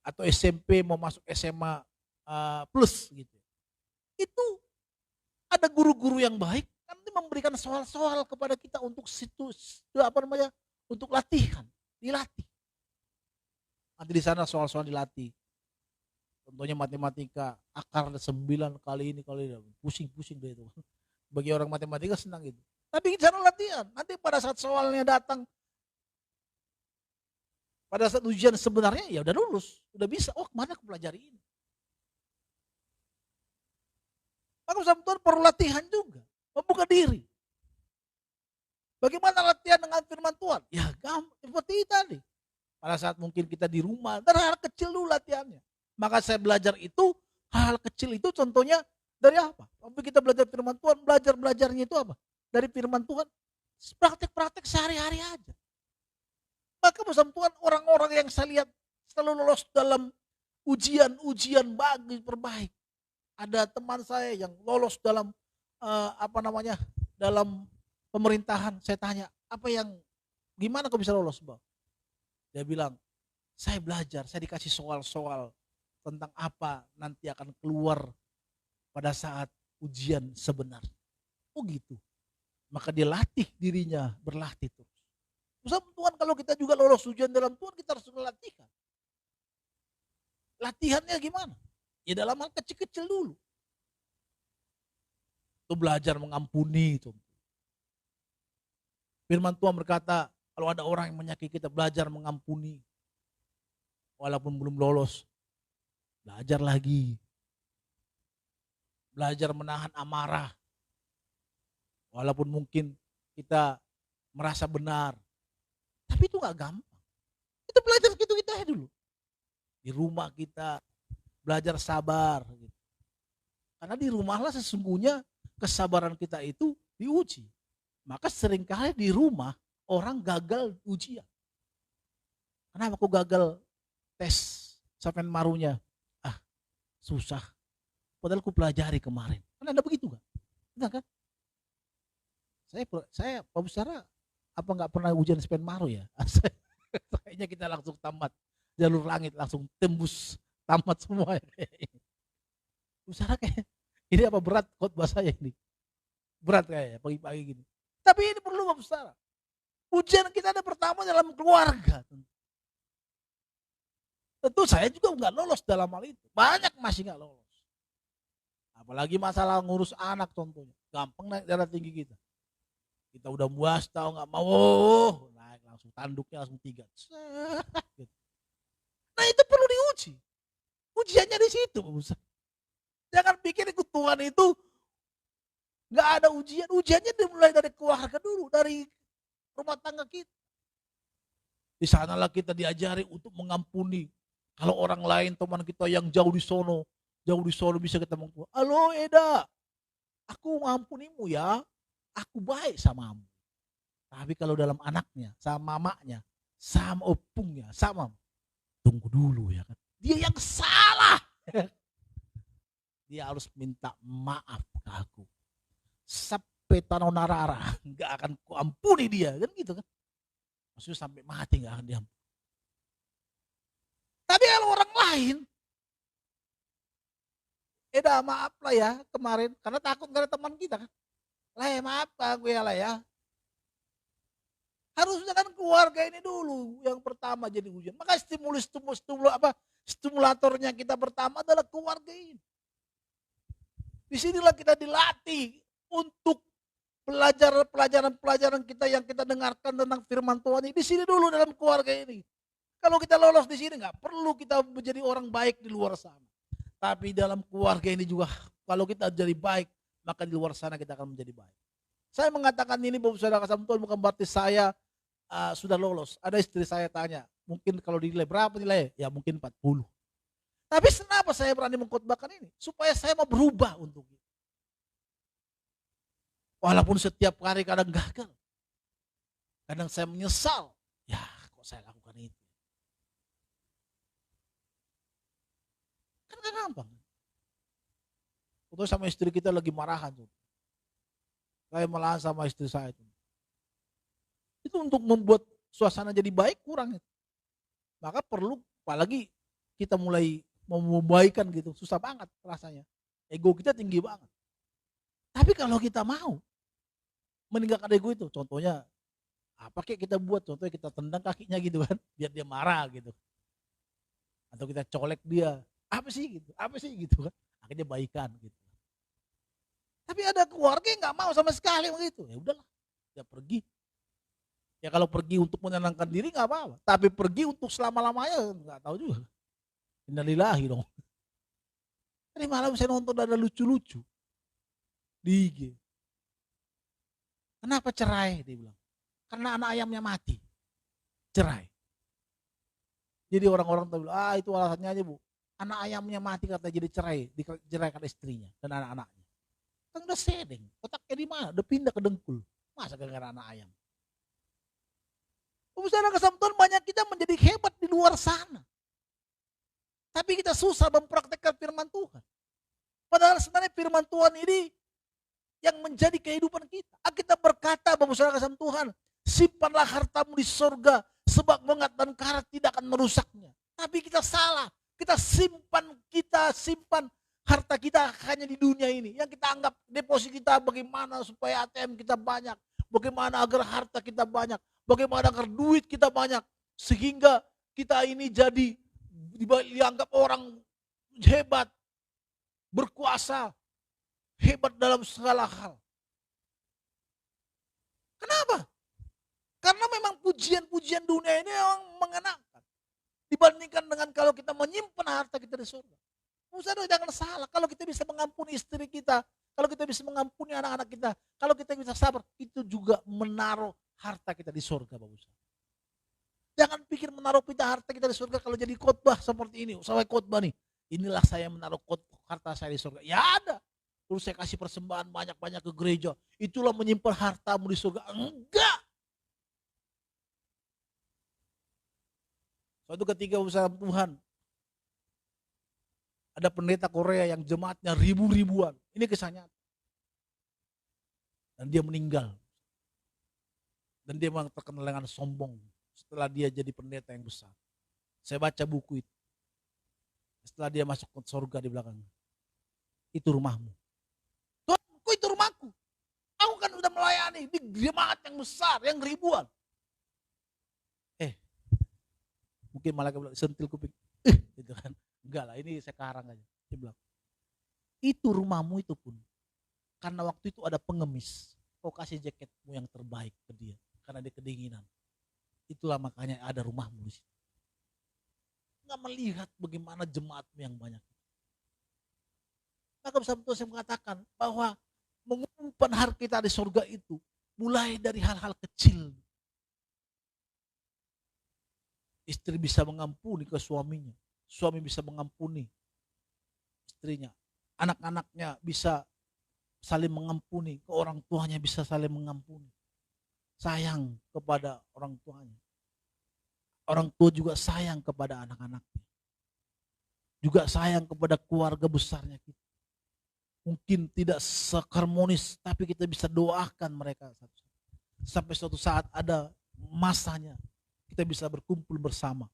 atau SMP mau masuk SMA plus gitu, itu ada guru-guru yang baik nanti memberikan soal-soal kepada kita untuk untuk latihan, dilatih. Nanti di sana soal-soal dilatih. Contohnya matematika, akar 9 kali ini pusing-pusing deh itu. Bagi orang matematika senang gitu. Tapi di sana latihan. Nanti pada saat soalnya datang, pada saat ujian sebenarnya ya udah lulus, udah bisa. Oh, kemana aku pelajari ini? Maka bersama Tuhan perlu latihan juga, membuka diri. Bagaimana latihan dengan firman Tuhan? Ya gampang, seperti tadi. Pada saat mungkin kita di rumah, dari hal kecil dulu latihannya. Maka saya belajar itu, hal kecil itu contohnya dari apa? Waktu kita belajar firman Tuhan, belajarnya itu apa? Dari firman Tuhan, praktek-praktek sehari-hari aja. Maka bersama Tuhan orang-orang yang saya lihat selalu lolos dalam ujian-ujian bagus terbaik. Ada teman saya yang lolos dalam dalam pemerintahan. Saya tanya, gimana kau bisa lolos, Bang? Dia bilang, saya belajar, saya dikasih soal-soal tentang apa nanti akan keluar pada saat ujian sebenarnya. Oh gitu. Maka dia latih dirinya, berlatih terus. Bersama Tuhan kalau kita juga lolos ujian dalam Tuhan, kita harus melatihkan. Latihannya gimana? Ya dalam hal kecil-kecil dulu. Itu belajar mengampuni itu. Firman Tuhan berkata, kalau ada orang yang menyakiti kita, belajar mengampuni. Walaupun belum lolos, belajar lagi. Belajar menahan amarah. Walaupun mungkin kita merasa benar. Tapi itu gak gampang. Itu belajar gitu kita ya dulu. Di rumah kita belajar sabar. Gitu. Karena di rumahlah sesungguhnya kesabaran kita itu diuji. Maka seringkali di rumah orang gagal ujian. Kenapa aku gagal tes sampai marunya? Susah. Padahal aku pelajari kemarin. Kan ada begitu kan? Enggak kan? Saya Pak Busara apa nggak pernah ujian Spen Maru ya? Kayaknya kita langsung tamat jalur langit, langsung tembus tamat semua. Busara kayak ini apa berat khotbah saya ini? Berat kayaknya pagi-pagi gini. Tapi ini perlu Pak Busara. Ujian kita ada pertama dalam keluarga. Tentu saya juga nggak lolos dalam hal itu. Banyak masih nggak lolos. Apalagi masalah ngurus anak contohnya. Gampang naik darah tinggi kita. Kita udah muas tahu nggak mau, naik langsung tanduknya langsung 3. Nah itu perlu diuji. Ujiannya di situ, Pak Ustaz. Jangan pikir ikut Tuhan itu nggak ada ujian. Ujiannya dimulai dari keluarga dulu, dari rumah tangga kita. Di sanalah kita diajari untuk mengampuni. Kalau orang lain teman kita yang jauh di sono bisa kita mengampuni. Halo Eda, aku mengampunimu ya. Aku baik sama kamu. Tapi kalau dalam anaknya, sama mamanya, sama opungnya, sama. Tunggu dulu ya kan. Dia yang salah. Dia harus minta maaf ke aku. Sampai tanah narara. Gak akan kuampuni dia. Kan gitu kan. Maksudnya sampai mati gak akan diampuni. Tapi kalau orang lain. Eda maaf lah ya kemarin. Karena takut gak ada teman kita kan. Lah maaf gue lah ya. Harusnya kan keluarga ini dulu yang pertama jadi ujian. Maka stimulatornya kita pertama adalah keluarga ini. Disinilah kita dilatih untuk belajar pelajaran kita yang kita dengarkan tentang firman Tuhan ini. Di sini dulu dalam keluarga ini. Kalau kita lolos di sini nggak perlu kita menjadi orang baik di luar sana. Tapi dalam keluarga ini juga kalau kita jadi baik, maka di luar sana kita akan menjadi baik. Saya mengatakan ini Bapak Saudara kasih Tuhan bukan berarti saya sudah lolos. Ada istri saya tanya, mungkin kalau dinilai berapa nilai? Ya mungkin 40. Tapi kenapa saya berani mengkhotbahkan ini? Supaya saya mau berubah untuk itu. Walaupun setiap hari kadang gagal. Kadang saya menyesal. Ya kok saya lakukan itu. Kan gak gampang. Atau sama istri kita lagi marahan tuh. Saya malahan sama istri saya itu. Itu untuk membuat suasana jadi baik kurang itu. Maka perlu apalagi kita mulai mau membaikan gitu, susah banget rasanya. Ego kita tinggi banget. Tapi kalau kita mau meninggalkan ego itu, contohnya apa kayak kita buat, contohnya kita tendang kakinya gitu kan, biar dia marah gitu. Atau kita colek dia, apa sih gitu kan. Akhirnya baikan gitu. Tapi ada keluarga yang nggak mau sama sekali begitu. Ya udahlah, dia pergi. Ya kalau pergi untuk menenangkan diri nggak apa-apa. Tapi pergi untuk selama-lamanya nggak tahu juga. Innalillahi dong. Tadi malam saya nonton ada lucu-lucu di IG. Kenapa cerai? Dia bilang. Karena anak ayamnya mati. Cerai. Jadi orang-orang tahu, itu alasannya aja bu. Anak ayamnya mati kata jadi cerai. Diceraikan istrinya dan anak-anaknya. Kan udah sedeng. Otaknya di mana? Udah pindah ke dengkul. Masa gara-gara anak ayam? Saudara kasih Tuhan, banyak kita menjadi hebat di luar sana. Tapi kita susah mempraktekkan firman Tuhan. Padahal sebenarnya firman Tuhan ini yang menjadi kehidupan kita. Kita berkata bahwa saudara kasih Tuhan, simpanlah hartamu di sorga, sebab mengat dan karat tidak akan merusaknya. Tapi kita salah. Kita simpan harta kita hanya di dunia ini. Yang kita anggap deposit kita bagaimana supaya ATM kita banyak. Bagaimana agar harta kita banyak. Bagaimana agar duit kita banyak. Sehingga kita ini jadi dianggap orang hebat. Berkuasa. Hebat dalam segala hal. Kenapa? Karena memang pujian-pujian dunia ini memang mengenakan. Dibandingkan dengan kalau kita menyimpan harta kita di surga. Saudara jangan salah, kalau kita bisa mengampuni istri kita, kalau kita bisa mengampuni anak-anak kita, kalau kita bisa sabar, itu juga menaruh harta kita di surga, Bapak. Jangan pikir menaruh harta kita di surga kalau jadi khotbah seperti ini, saya khotbah nih, inilah saya menaruh harta saya di surga. Ya ada, terus saya kasih persembahan banyak-banyak ke gereja, itulah menyimpan hartamu di surga. Enggak. Suatu ketika usaha Tuhan, ada pendeta Korea yang jemaatnya ribu-ribuan. Ini kisahnya. Dan dia meninggal. Dan dia memang terkenal dengan sombong. Setelah dia jadi pendeta yang besar. Saya baca buku itu. Setelah dia masuk ke surga di belakang. Itu rumahmu. Tuhan, kok itu rumahku? Aku kan udah melayani di jemaat yang besar, yang ribuan. Mungkin malaikat bilang, sentil kuping. Gitu kan. Enggak lah, ini sekarang aja. Dia bilang, itu rumahmu itu pun. Karena waktu itu ada pengemis. Kau kasih jaketmu yang terbaik ke dia. Karena dia kedinginan. Itulah makanya ada rumahmu di situ. Enggak melihat bagaimana jemaatmu yang banyak. Maka bersama Tuhan saya mengatakan bahwa mengumumkan harta kita di surga itu. Mulai dari hal-hal kecil. Istri bisa mengampuni ke suaminya. Suami bisa mengampuni istrinya. Anak-anaknya bisa saling mengampuni. Ke orang tuanya bisa saling mengampuni. Sayang kepada orang tuanya. Orang tua juga sayang kepada anak-anaknya. Juga sayang kepada keluarga besarnya kita. Mungkin tidak seharmonis, tapi kita bisa doakan mereka. Sampai suatu saat ada masanya. Kita bisa berkumpul bersama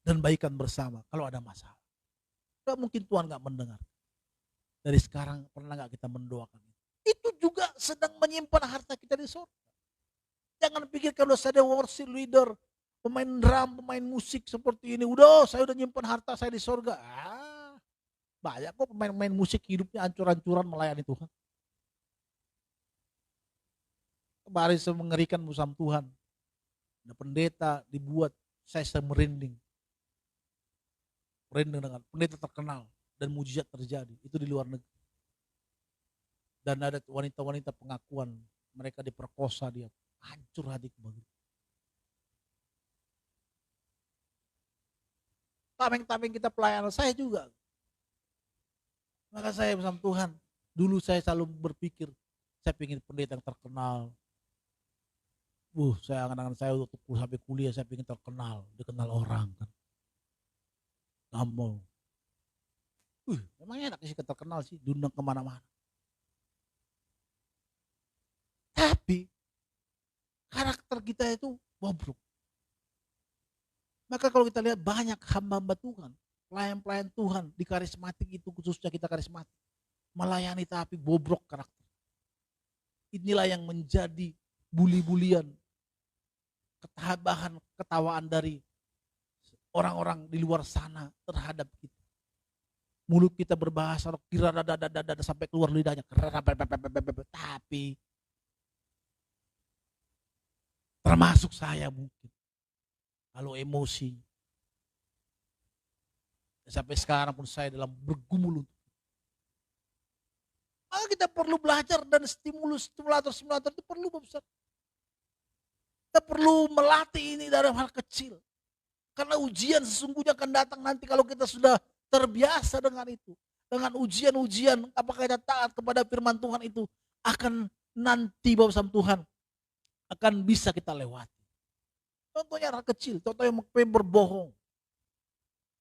dan baikan bersama kalau ada masalah. Gak mungkin Tuhan gak mendengar. Dari sekarang pernah gak kita mendoakan itu juga sedang menyimpan harta kita di surga. Jangan pikir kalau saya ada worship leader, pemain drum, pemain musik seperti ini, saya udah nyimpan harta saya di surga. Banyak kok pemain-pemain musik hidupnya ancur-ancuran melayani Tuhan. Kemarin saya mengerikan bersama Tuhan. Ada pendeta dibuat, saya merinding. Merinding dengan pendeta terkenal dan mujizat terjadi. Itu di luar negeri. Dan ada wanita-wanita pengakuan mereka diperkosa dia. Hancur hatiku begitu. Tameng-tameng kita pelayanan saya juga. Maka saya bersama Tuhan. Dulu saya selalu berpikir saya ingin pendeta yang terkenal. Saya angan-angan saya waktu sampai kuliah saya ingin terkenal, dikenal orang kan. Gampang. Memang enak sih terkenal sih, diundang kemana-mana. Tapi karakter kita itu bobrok. Maka kalau kita lihat banyak hamba-hamba Tuhan, pelayan-pelayan Tuhan di karismatik itu, khususnya kita karismatik, melayani tapi bobrok karakter. Inilah yang menjadi buli-bulian, ketabahan, ketawaan dari orang-orang di luar sana terhadap kita. Mulut kita berbahasa kira dada sampai keluar lidahnya. Tapi termasuk saya mungkin. Kalau emosi. Sampai sekarang pun saya dalam bergumul. Maka kita perlu belajar dan stimulator itu perlu besar. Kita perlu melatih ini dari hal kecil. Karena ujian sesungguhnya akan datang nanti kalau kita sudah terbiasa dengan itu. Dengan ujian-ujian, apakah kita taat kepada firman Tuhan itu akan nanti Bapak sama Tuhan akan bisa kita lewati. Contohnya hal kecil, contohnya berbohong.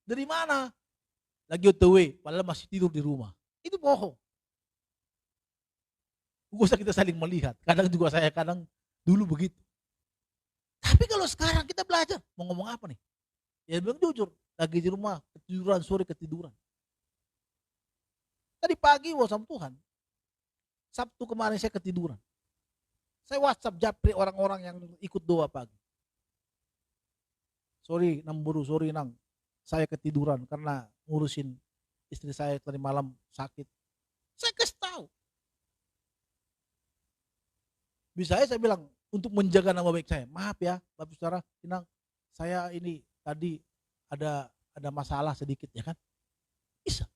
Dari mana? Lagi OTW, padahal masih tidur di rumah. Itu bohong. Gak usah kita saling melihat. Kadang juga saya dulu begitu. Tapi kalau sekarang kita belajar, mau ngomong apa nih? Ya bilang jujur, lagi di rumah, ketiduran, sore ketiduran. Tadi pagi sama Tuhan, Sabtu kemarin saya ketiduran. Saya WhatsApp japri orang-orang yang ikut doa pagi. Sorry Nang Buru, sorry Nang, saya ketiduran karena ngurusin istri saya tadi malam sakit. Saya kasih tahu. Bisa saya bilang untuk menjaga nama baik saya. Maaf ya, Bapak Saudara, Inang, saya ini tadi ada masalah sedikit ya kan? Bisa.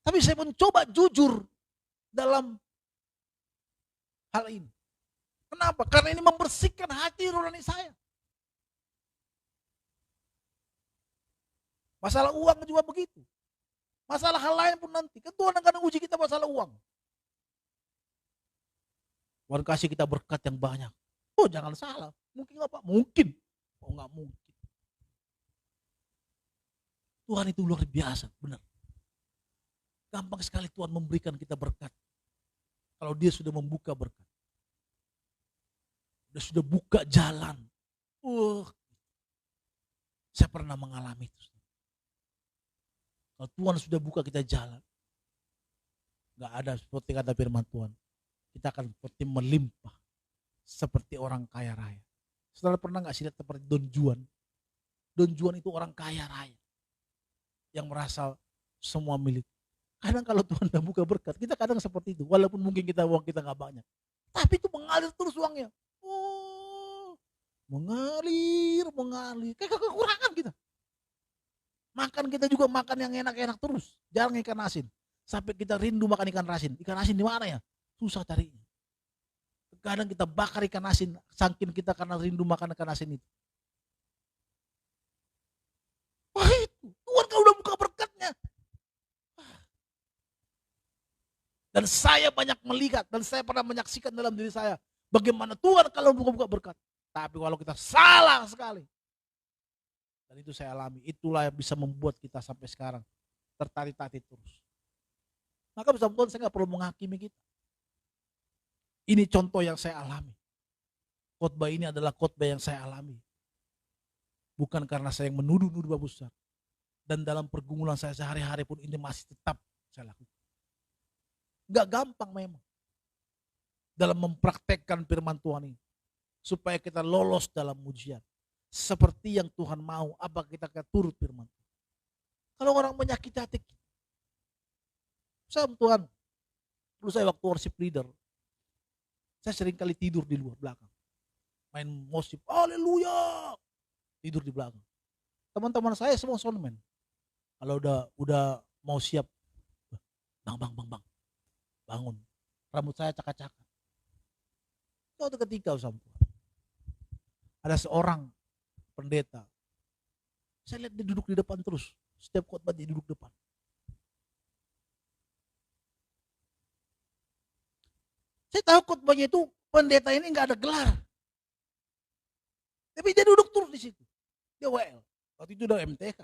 Tapi saya mencoba jujur dalam hal ini. Kenapa? Karena ini membersihkan hati nurani saya. Masalah uang juga begitu. Masalah hal lain pun nanti. Kan Tuhan akan uji kita masalah uang. Tuhan kasih kita berkat yang banyak. Oh jangan salah. Mungkin apa? Mungkin. Oh nggak mungkin. Tuhan itu luar biasa, benar. Gampang sekali Tuhan memberikan kita berkat. Kalau dia sudah membuka berkat. Dia sudah buka jalan. Saya pernah mengalami itu. Kalau Tuhan sudah buka kita jalan. Gak ada seperti kata firman Tuhan. Kita akan seperti melimpah. Seperti orang kaya raya. Saudara pernah gak sih lihat seperti Don Juan? Don Juan itu orang kaya raya. Yang merasa semua milik. Kadang kalau Tuhan udah buka berkat, kita kadang seperti itu. Walaupun mungkin uang kita gak banyak. Tapi itu mengalir terus uangnya. Oh, mengalir. Kayak kekurangan kita. Makan kita juga makan yang enak-enak terus. Jarang ikan asin. Sampai kita rindu makan ikan asin. Ikan asin di mana ya? Susah carinya. Kadang kita bakar ikan asin. Saking kita karena rindu makan ikan asin itu. Wah itu. Tuhan kalau udah buka berkatnya. Dan saya banyak melihat. Dan saya pernah menyaksikan dalam diri saya. Bagaimana Tuhan kalau buka-buka berkat. Tapi kalau kita salah sekali. Dan itu saya alami. Itulah yang bisa membuat kita sampai sekarang tertati-tati terus. Maka bersama Tuhan saya gak perlu menghakimi kita. Ini contoh yang saya alami. Khotbah ini adalah khotbah yang saya alami. Bukan karena saya yang menuduh-nuduh Bapak besar. Dan dalam pergumulan saya sehari-hari pun ini masih tetap saya lakukan. Gak gampang memang. Dalam mempraktekkan firman Tuhan ini. Supaya kita lolos dalam ujian. Seperti yang Tuhan mau, apa kita turut firman. Kalau orang menyakiti hati kita. Saya Tuhan, dulu saya waktu worship leader, saya sering kali tidur di luar belakang. Main worship, haleluya, tidur di belakang. Teman-teman saya semua soundman. Kalau udah mau siap, bang, bangun. Rambut saya cakak-cakak. Suatu ketika sama Tuhan, ada seorang pendeta. Saya lihat dia duduk di depan terus. Setiap khotbah dia duduk depan. Saya tahu khotbahnya itu pendeta ini nggak ada gelar. Tapi dia duduk terus di situ. Dia WL. Waktu itu udah MTK.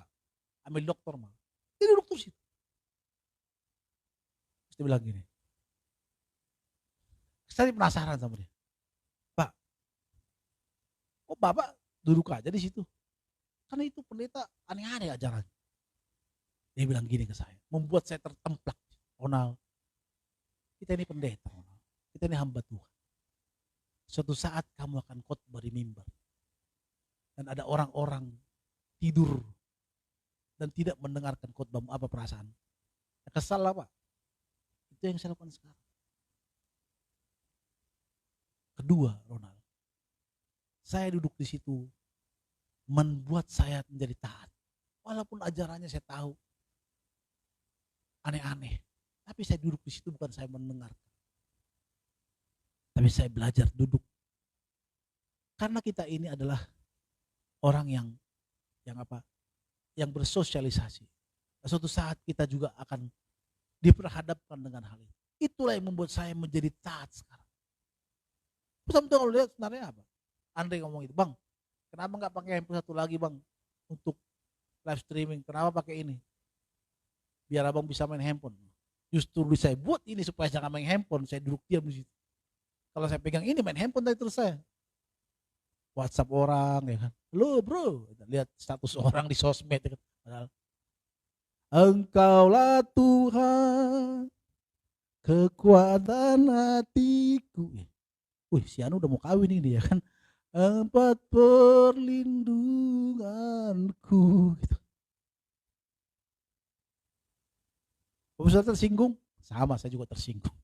Ambil doktor mah. Dia duduk terus situ. Terus dia bilang gini. Saya penasaran sama dia. Pak, kok Bapak duduk aja di situ? Karena itu pendeta aneh-aneh ajaran. Dia bilang gini ke saya, membuat saya tertemplak. Ronald, kita ini pendeta, Ronald. Kita ini hamba Tuhan. Suatu saat kamu akan khotbah di mimbar. Dan ada orang-orang tidur dan tidak mendengarkan khotbahmu, apa perasaan? Kesal lah Pak. Itu yang saya lakukan sekarang. Kedua, Ronald, saya duduk di situ membuat saya menjadi taat. Walaupun ajarannya saya tahu aneh-aneh, tapi saya duduk di situ bukan saya mendengarkan. Tapi saya belajar duduk Karena kita ini adalah orang yang apa? Yang bersosialisasi. Suatu saat kita juga akan diperhadapkan dengan hal itu. Itulah yang membuat saya menjadi taat sekarang. Betul kalau lihat sebenarnya apa? Andre ngomong itu, Bang, kenapa nggak pakai handphone satu lagi, Bang, untuk live streaming? Kenapa pakai ini? Biar abang bisa main handphone. Justru saya buat ini supaya jangan main handphone. Saya duduk diam di situ. Kalau saya pegang ini main handphone tadi terus saya WhatsApp orang, ya kan? Lo bro, lihat status orang di sosmed, ya kan? Padahal Engkaulah Tuhan, kekuatan hatiku. Wih, si Anu udah mau kawin ini ya kan? Tempat perlindunganku. Gitu. Bisa tersinggung? Sama, saya juga tersinggung.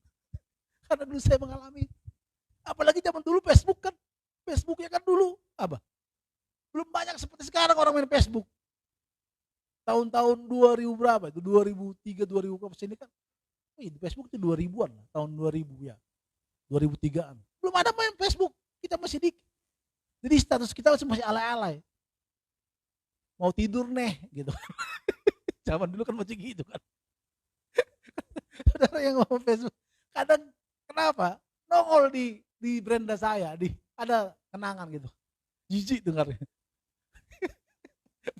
Karena dulu saya mengalami. Apalagi zaman dulu Facebook kan. Facebook ya kan dulu apa? Belum banyak seperti sekarang orang main Facebook. Tahun-tahun 2000 berapa itu? 2003, 2000 berapa sini kan? Di Facebook itu 2000-an lah, tahun 2000 ya. 2003-an. Belum ada main Facebook. Kita masih dikit. Jadi status kita masih alay-alay. Mau tidur nih gitu. Zaman dulu kan masih gitu kan. Saudara yang mau Facebook. Kadang kenapa? Nongol di beranda saya, ada kenangan gitu. Jijik dengarnya.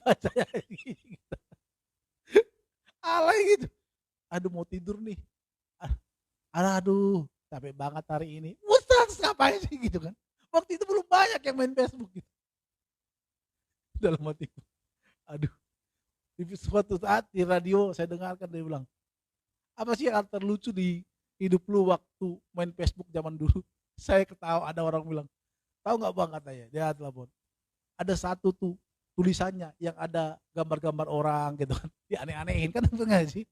Bacanya gitu. Alay gitu. Aduh mau tidur nih. Aduh capek banget hari ini. Ustaz ngapain sih gitu kan. Waktu itu belum banyak yang main Facebook gitu. Dalam hatiku. Aduh. Di suatu saat di radio saya dengarkan dia bilang, apa sih yang terlucu di hidup lu waktu main Facebook zaman dulu? Saya ketawa, ada orang bilang, tahu nggak Bang katanya, dia telepon. Ada satu tuh tulisannya yang ada gambar-gambar orang gitu kan, dianeh-anehin kan enggak sih?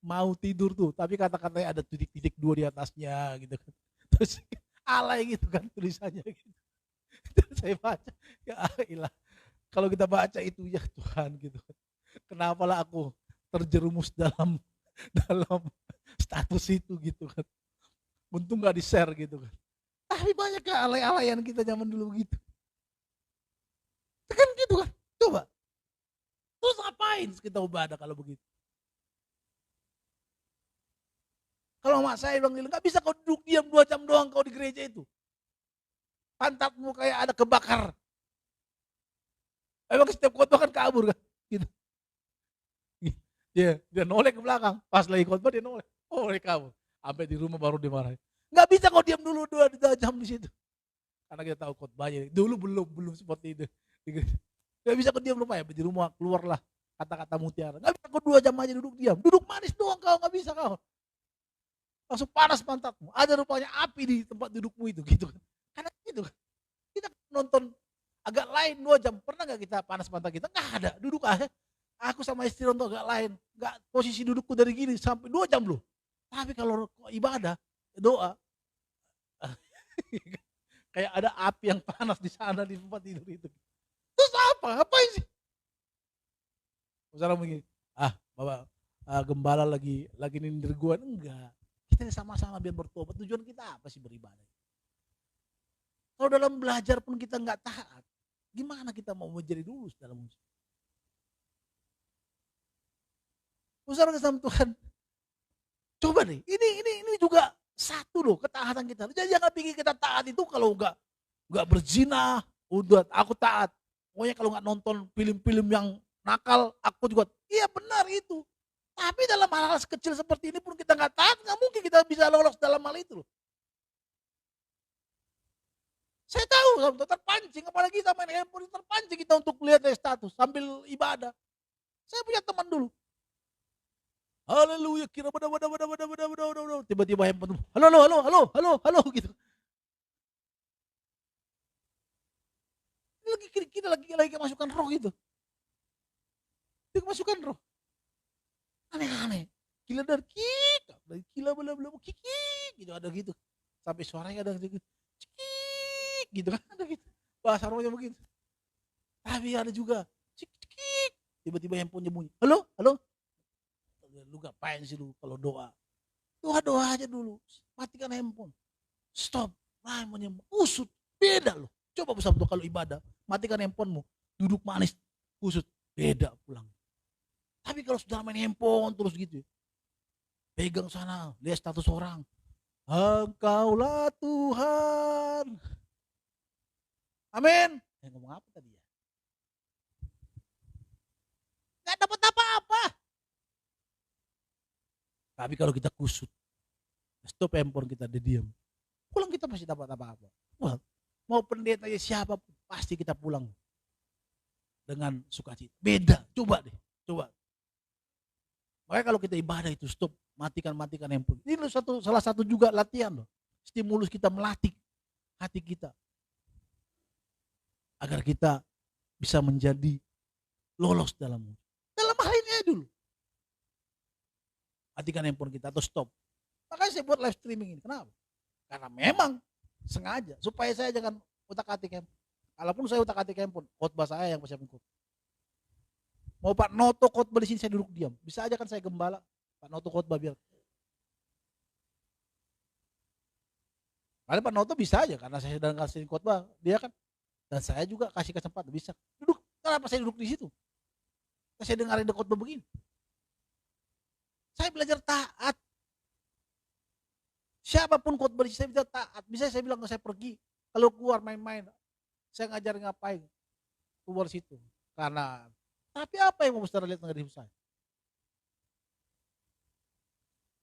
Mau tidur tuh, tapi kata-katanya ada titik-titik 2 di atasnya gitu kan. Terus alay gitu kan tulisannya gitu. Terus saya baca, ya ilah, kalau kita baca itu ya Tuhan gitu kan. Kenapalah aku terjerumus dalam status itu gitu kan. Untung nggak di-share gitu kan. Tapi banyak kan alay-alayan kita zaman dulu gitu. Kan gitu kan. Coba. Terus ngapain kita ibadah kalau begitu? Kalau mak saya bilang, nggak bisa kau duduk diam 2 jam doang kau di gereja itu. Pantatmu kayak ada kebakar. Emang setiap khotbah kan kabur kan? Gitu. Dia noleh ke belakang. Pas lagi khotbah dia noleh. Oh, dia kabur. Sampai di rumah baru dimarahin. Nggak bisa kau diam dulu 2 jam di situ. Karena kita tahu khotbahnya. Dulu belum seperti itu. Nggak bisa kau diam lupa ya. Di rumah keluarlah kata-kata mutiara. Nggak bisa kau 2 jam aja duduk diam. Duduk manis doang kau, nggak bisa kau. Langsung panas pantatmu. Ada rupanya api di tempat dudukmu itu. Gitu kan. Karena gitu kan. Kita nonton agak lain 2 jam. Pernah nggak kita panas pantat kita? Nggak ada. Duduk aja. Aku sama istri nonton agak lain. Nggak, posisi dudukku dari gini sampai 2 jam loh. Tapi kalau ibadah, doa, kayak ada api yang panas di sana di tempat tidur itu. Terus apa? Ngapain sih? Misalnya begini, Bapak gembala lagi nindir gua. Enggak. Kita sama-sama biar bertobat. Tujuan kita apa sih beribadah? Kalau dalam belajar pun kita nggak taat, gimana kita mau menjadi lurus dalam usaha? Usaha sama Tuhan. Coba deh, ini juga satu loh ketaatan kita. Jadi jangan pikir kita taat itu kalau nggak berzina, udah aku taat. Pokoknya kalau nggak nonton film-film yang nakal, aku juga. Iya benar itu. Tapi dalam hal-hal kecil seperti ini pun kita nggak taat, nggak mungkin kita bisa lolos dalam hal itu loh. Saya tahu terpancing, apalagi kita main handphone terpancing kita untuk melihat status sambil ibadah. Saya punya teman dulu. Haleluya, kira tiba-tiba handphone, halo gitu. Kita lagi masukkan roh gitu. Dia masukkan roh. Aneh-aneh. Gila dari kita, gila belum kiki gitu ada gitu. Sampai suaranya ada gitu. Cekik gitu kan ada gitu. Bahasa rohnya begitu. Tapi ada juga cekik. Tiba-tiba handphonenya bunyi. Halo. Lu ngapain sih lu kalau doa? Doa aja dulu. Matikan handphone. Stop. Handphonenya usut. Beda loh. Coba bersama kalau ibadah, matikan handphonemu, duduk manis, kusut, beda pulang. Tapi kalau sudah main handphone terus gitu, pegang sana, lihat status orang, Engkaulah Tuhan. Amin. Ngomong apa tadi ya? Gak dapat apa-apa. Tapi kalau kita kusut, stop handphone kita, diam, pulang kita pasti dapat apa-apa. Wah, mau pendeta ya siapapun, pasti kita pulang dengan sukacita. Beda, coba deh, coba. Makanya kalau kita ibadah itu stop, matikan handphone. Ini salah satu juga latihan loh. Stimulus kita melatih hati kita agar kita bisa menjadi lolos dalam hal ini aja dulu. Matikan handphone kita atau stop. Makanya saya buat live streaming ini. Kenapa? Karena memang sengaja supaya saya jangan utak-atik handphone. Kalaupun saya utak-atik handphone, khotbah saya yang persiapin khotbah. Mau Pak Noto khotbah di sini saya duduk diam. Bisa aja kan saya gembala, Pak Noto khotbah biar. Karena Pak Noto bisa aja karena saya sedang kasih khotbah, dia kan. Dan saya juga kasih kesempatan bisa. Duduk. Kenapa saya duduk di situ? Saya dengarin khotbah begini. Saya belajar taat. Siapapun khotbah saya bisa taat. Bisa saya bilang saya pergi. Kalau keluar main-main, saya ngajar ngapain? Keluar situ. Karena tapi apa yang mau saudara lihat dari hidup saya?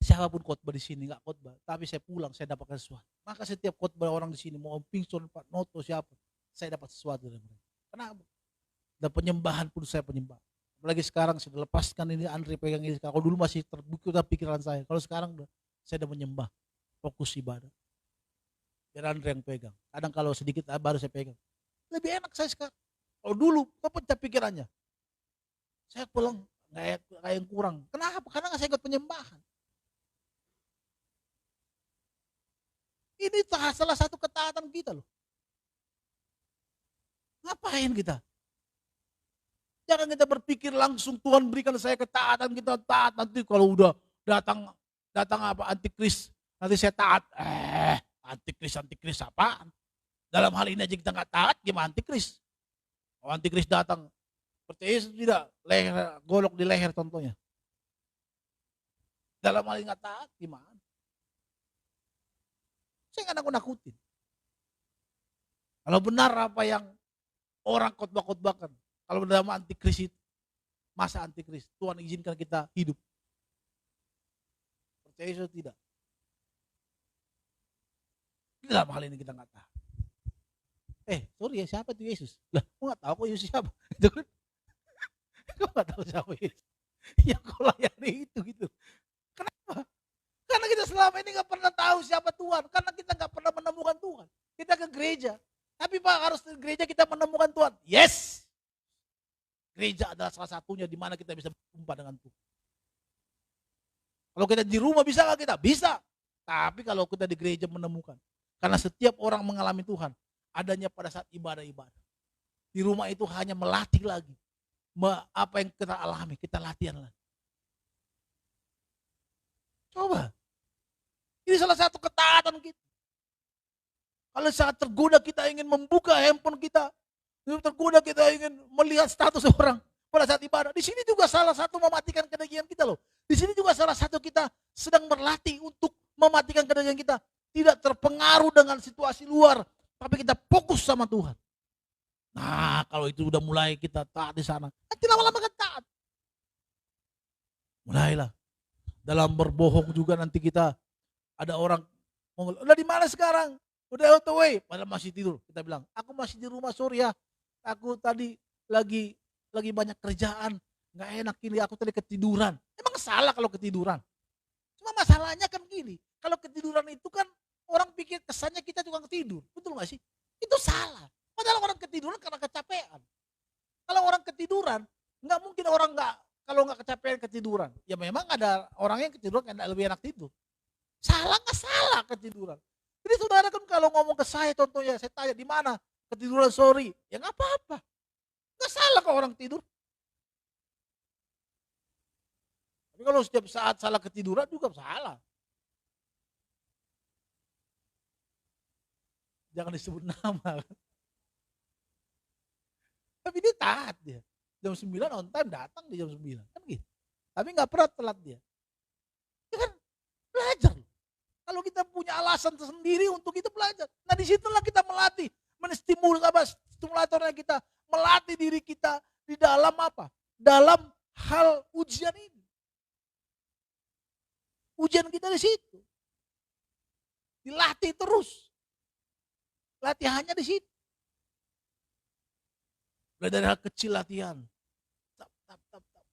Siapapun khotbah di sini nggak khotbah, tapi saya pulang saya dapatkan sesuatu. Maka setiap khotbah orang di sini mau Om Pingson, Pak Noto siapa, saya dapat sesuatu dari mereka. Kenapa? Dan penyembahan pun saya penyembah. Apalagi sekarang sudah lepaskan ini Andre pegang ini. Kalau dulu masih terbuka pikiran saya. Kalau sekarang saya udah menyembah, fokus ibadah. Biar Andre yang pegang. Kadang kalau sedikit baru saya pegang. Lebih enak saya sekarang. Kalau dulu kepecah pikirannya. Saya pulang kayak yang kurang. Kenapa? Karena nggak saya ikut penyembahan. Ini salah satu ketaatan kita loh. Ngapain kita? Jangan kita berpikir langsung Tuhan berikan saya ketaatan, kita taat. Nanti kalau udah datang apa antikris, nanti saya taat. Antikris apaan? Dalam hal ini aja kita nggak taat, gimana antikris? Oh, antikris datang, percaya tidak? Leher, golok di leher contohnya. Dalam hal ini nggak taat, gimana? Saya nggak nakutin. Kalau benar apa yang orang khotbah-khotbahkan, kalau dalam antikris itu, masa antikris, Tuhan izinkan kita hidup. Percaya atau tidak? Dalam hal ini kita nggak tahu. Sorry ya, siapa itu Yesus? Lah, aku nggak tahu kok Yesus siapa. Itu kan? Aku nggak tahu siapa Yesus. Yang kau layani itu gitu. Kenapa? Karena kita selama ini nggak pernah tahu siapa Tuhan. Karena kita nggak pernah menemukan Tuhan. Kita ke gereja. Tapi Pak harus ke gereja kita menemukan Tuhan. Yes. Gereja adalah salah satunya di mana kita bisa berjumpa dengan Tuhan. Kalau kita di rumah bisa nggak kita? Bisa. Tapi kalau kita di gereja menemukan. Karena setiap orang mengalami Tuhan. Adanya pada saat ibadah-ibadah. Di rumah itu hanya melatih lagi. Apa yang kita alami, kita latihan lagi. Coba. Ini salah satu ketaatan kita. Kalau saat tergoda kita ingin membuka handphone kita. Tergoda kita ingin melihat status orang pada saat ibadah. Di sini juga salah satu mematikan kedagingan kita loh. Di sini juga salah satu kita sedang berlatih untuk mematikan kedagingan kita. Tidak terpengaruh dengan situasi luar. Tapi kita fokus sama Tuhan. Nah kalau itu udah mulai kita taat di sana. Nanti lama-lama kan taat. Mulailah. Dalam berbohong juga nanti kita. Ada orang. Udah di mana sekarang? Udah out the way. Padahal masih tidur. Kita bilang. Aku masih di rumah sorry ya. Aku tadi lagi banyak kerjaan. Gak enak ini. Aku tadi ketiduran. Emang salah kalau ketiduran? Cuma masalahnya kan gini. Kalau ketiduran itu kan. Orang pikir kesannya kita tukang tidur. Betul gak sih? Itu salah. Padahal orang ketiduran karena kecapean. Kalau orang ketiduran, nggak mungkin orang kalau nggak kecapean ketiduran. Ya memang ada orang yang ketiduran karena lebih enak tidur. Salah nggak salah ketiduran. Jadi saudara kan kalau ngomong ke saya contohnya, saya tanya di mana ketiduran sorry. Ya nggak apa-apa. Nggak salah kalau orang tidur. Tapi kalau setiap saat salah ketiduran juga salah. Jangan disebut nama. Tapi dia taat dia. Jam 9 on time datang di jam 9. Kan gitu. Tapi nggak pernah telat dia. Dia kan belajar. Kalau kita punya alasan tersendiri untuk kita belajar. Nah disitulah kita melatih. Menstimulus apa? Stimulatornya kita. Melatih diri kita di dalam apa? Dalam hal ujian ini. Ujian kita di situ. Dilatih terus. Latihannya di situ. Mulai dari hal kecil latihan. Tap, tap, tap, tap.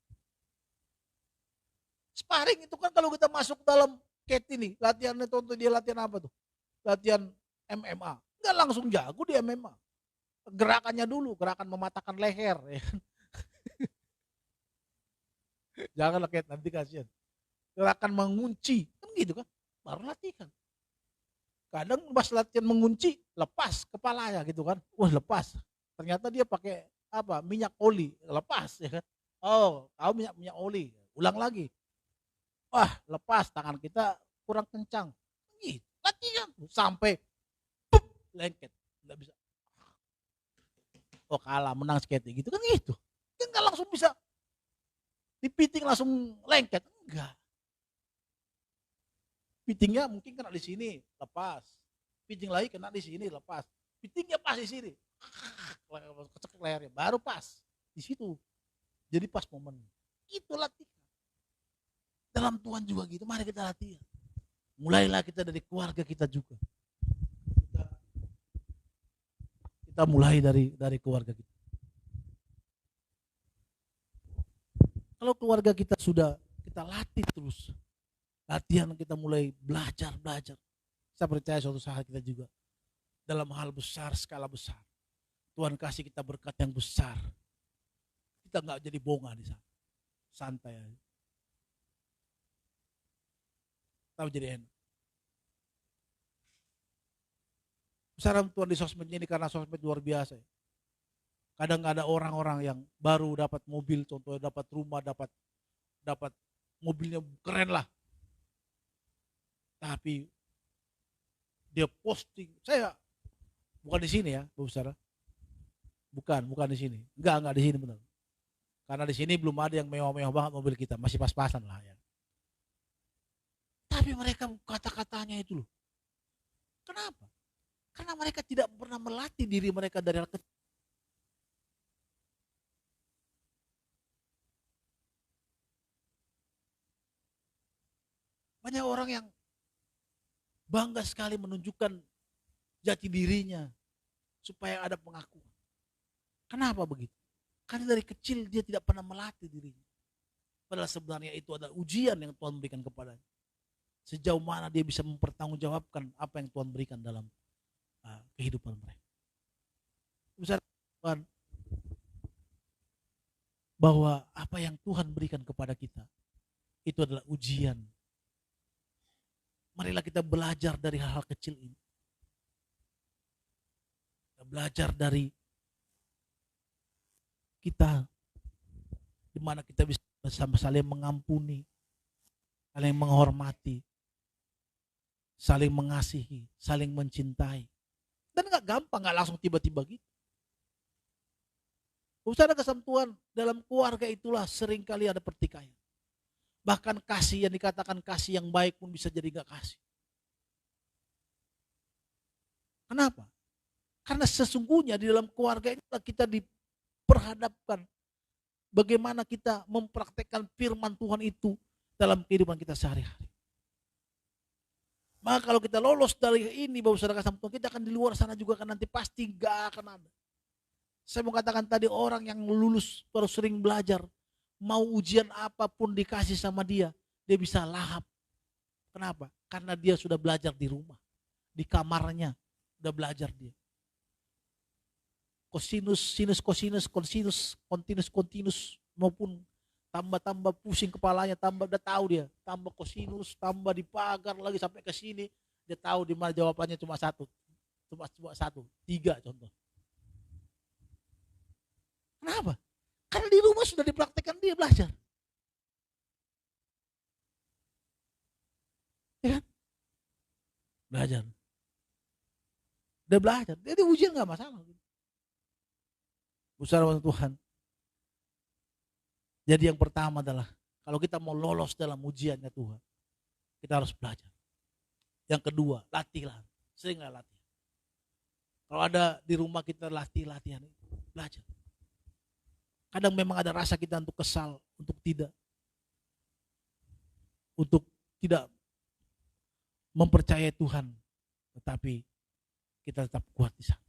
Sparring itu kan kalau kita masuk dalam cat ini, latihannya tuh dia latihan apa tuh? Latihan MMA. Enggak langsung jago di MMA. Gerakannya dulu, gerakan mematahkan leher. Ya. Janganlah Cat, nanti kasihan. Gerakan mengunci, kan gitu kan? Baru latihan. Kadang pas latihan mengunci, lepas kepalanya gitu kan. Wah lepas. Ternyata dia pakai apa? Minyak oli, lepas ya kan. Oh, tahu minyak oli. Ulang lagi. Wah, lepas tangan kita kurang kencang. Gitu. Latihan sampai pup, lengket. Enggak bisa. Oh, kalah, menang skate gitu kan gitu. Kan enggak langsung bisa dipiting langsung lengket. Enggak. Pitingnya mungkin kena di sini, lepas. Piting lagi kena di sini, lepas. Pitingnya pas di sini. Kecek lehernya, baru pas. Di situ. Jadi pas momen. Itu latihan. Dalam Tuhan juga gitu, mari kita latihan. Mulailah kita dari keluarga kita juga. Kita mulai dari keluarga kita. Kalau keluarga kita sudah kita latih terus. Latihan kita mulai belajar. Saya percaya suatu saat kita juga dalam hal besar, skala besar. Tuhan kasih kita berkat yang besar. Kita nggak jadi bonga di sana. Santai aja. Tahu jadi enak. Besaran Tuhan di sosmed ini karena sosmed luar biasa. Kadang ada orang-orang yang baru dapat mobil, contohnya dapat rumah, dapat mobilnya keren lah. Tapi dia posting, saya bukan di sini ya, Bu Saudara. Bukan di sini. Enggak di sini benar. Karena di sini belum ada yang mewah-mewah banget mobil kita, masih pas-pasan lah ya. Tapi mereka kata-katanya itu loh. Kenapa? Karena mereka tidak pernah melatih diri mereka dari hal kecil. Banyak orang yang bangga sekali menunjukkan jati dirinya supaya ada pengakuan. Kenapa begitu? Karena dari kecil dia tidak pernah melatih dirinya. Padahal sebenarnya itu adalah ujian yang Tuhan berikan kepadanya. Sejauh mana dia bisa mempertanggungjawabkan apa yang Tuhan berikan dalam kehidupan mereka. Besar Tuhan bahwa apa yang Tuhan berikan kepada kita itu adalah ujian. Marilah kita belajar dari hal-hal kecil ini. Kita belajar dari kita di mana kita bisa bersama saling mengampuni, saling menghormati, saling mengasihi, saling mencintai. Dan gak gampang, gak langsung tiba-tiba gitu. Usaha kesatuan dalam keluarga itulah seringkali ada pertikaian. Bahkan kasih yang dikatakan kasih yang baik pun bisa jadi gak kasih. Kenapa? Karena sesungguhnya di dalam keluarga inilah kita diperhadapkan bagaimana kita mempraktekkan firman Tuhan itu dalam kehidupan kita sehari-hari. Maka kalau kita lolos dari ini, Bapak Saudara kasih Tuhan, kita akan di luar sana juga kan nanti pasti gak akan ada. Saya mau katakan tadi orang yang lulus baru sering belajar, mau ujian apapun dikasih sama dia bisa lahap. Kenapa? Karena dia sudah belajar di rumah, di kamarnya, udah belajar dia. Kosinus, sinus, kosinus, kontinus, maupun tambah pusing kepalanya, tambah udah tahu dia, tambah kosinus, tambah dipagar lagi sampai ke sini, dia tahu di mana jawabannya cuma satu, tiga contoh. Kenapa? Karena di rumah sudah dipraktekkan dia belajar. Ya kan? Belajar. Udah belajar, jadi ujian nggak masalah. Saudara Tuhan. Jadi yang pertama adalah kalau kita mau lolos dalam ujiannya Tuhan, kita harus belajar. Yang kedua, latihlah. Seringlah latihan. Kalau ada di rumah kita latihan, belajar. Kadang memang ada rasa kita untuk kesal, untuk tidak mempercayai Tuhan, tetapi kita tetap kuat di sana.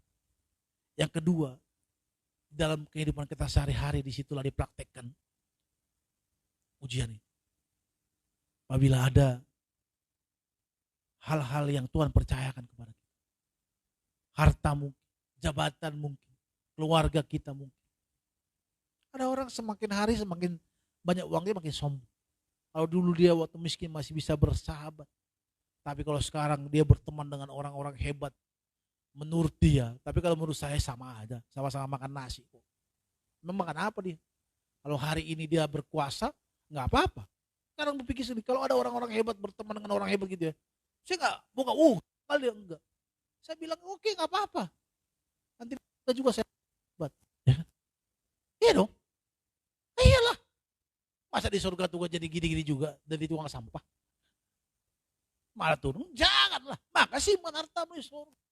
Yang kedua, dalam kehidupan kita sehari-hari disitulah dipraktekkan ujian itu. Apabila ada hal-hal yang Tuhan percayakan kepada kita, harta mungkin, jabatan mungkin, keluarga kita mungkin. Ada orang semakin hari semakin banyak uangnya makin sombong. Kalau dulu dia waktu miskin masih bisa bersahabat, tapi kalau sekarang dia berteman dengan orang-orang hebat menurut dia, tapi kalau menurut saya sama aja, sama-sama makan nasi kok. Memang makan apa dia? Kalau hari ini dia berkuasa, nggak apa-apa. Sekarang berpikir sendiri, kalau ada orang-orang hebat berteman dengan orang hebat gitu ya, saya nggak buka, kalau dia enggak. Saya bilang oke, nggak apa-apa. Nanti kita juga saya hebat, ya kan? Iya dong. Iyalah. Masa di surga tuh jadi gini-gini juga dari tukang sampah. Malah turun, janganlah. Maka simpan hartamu di surga.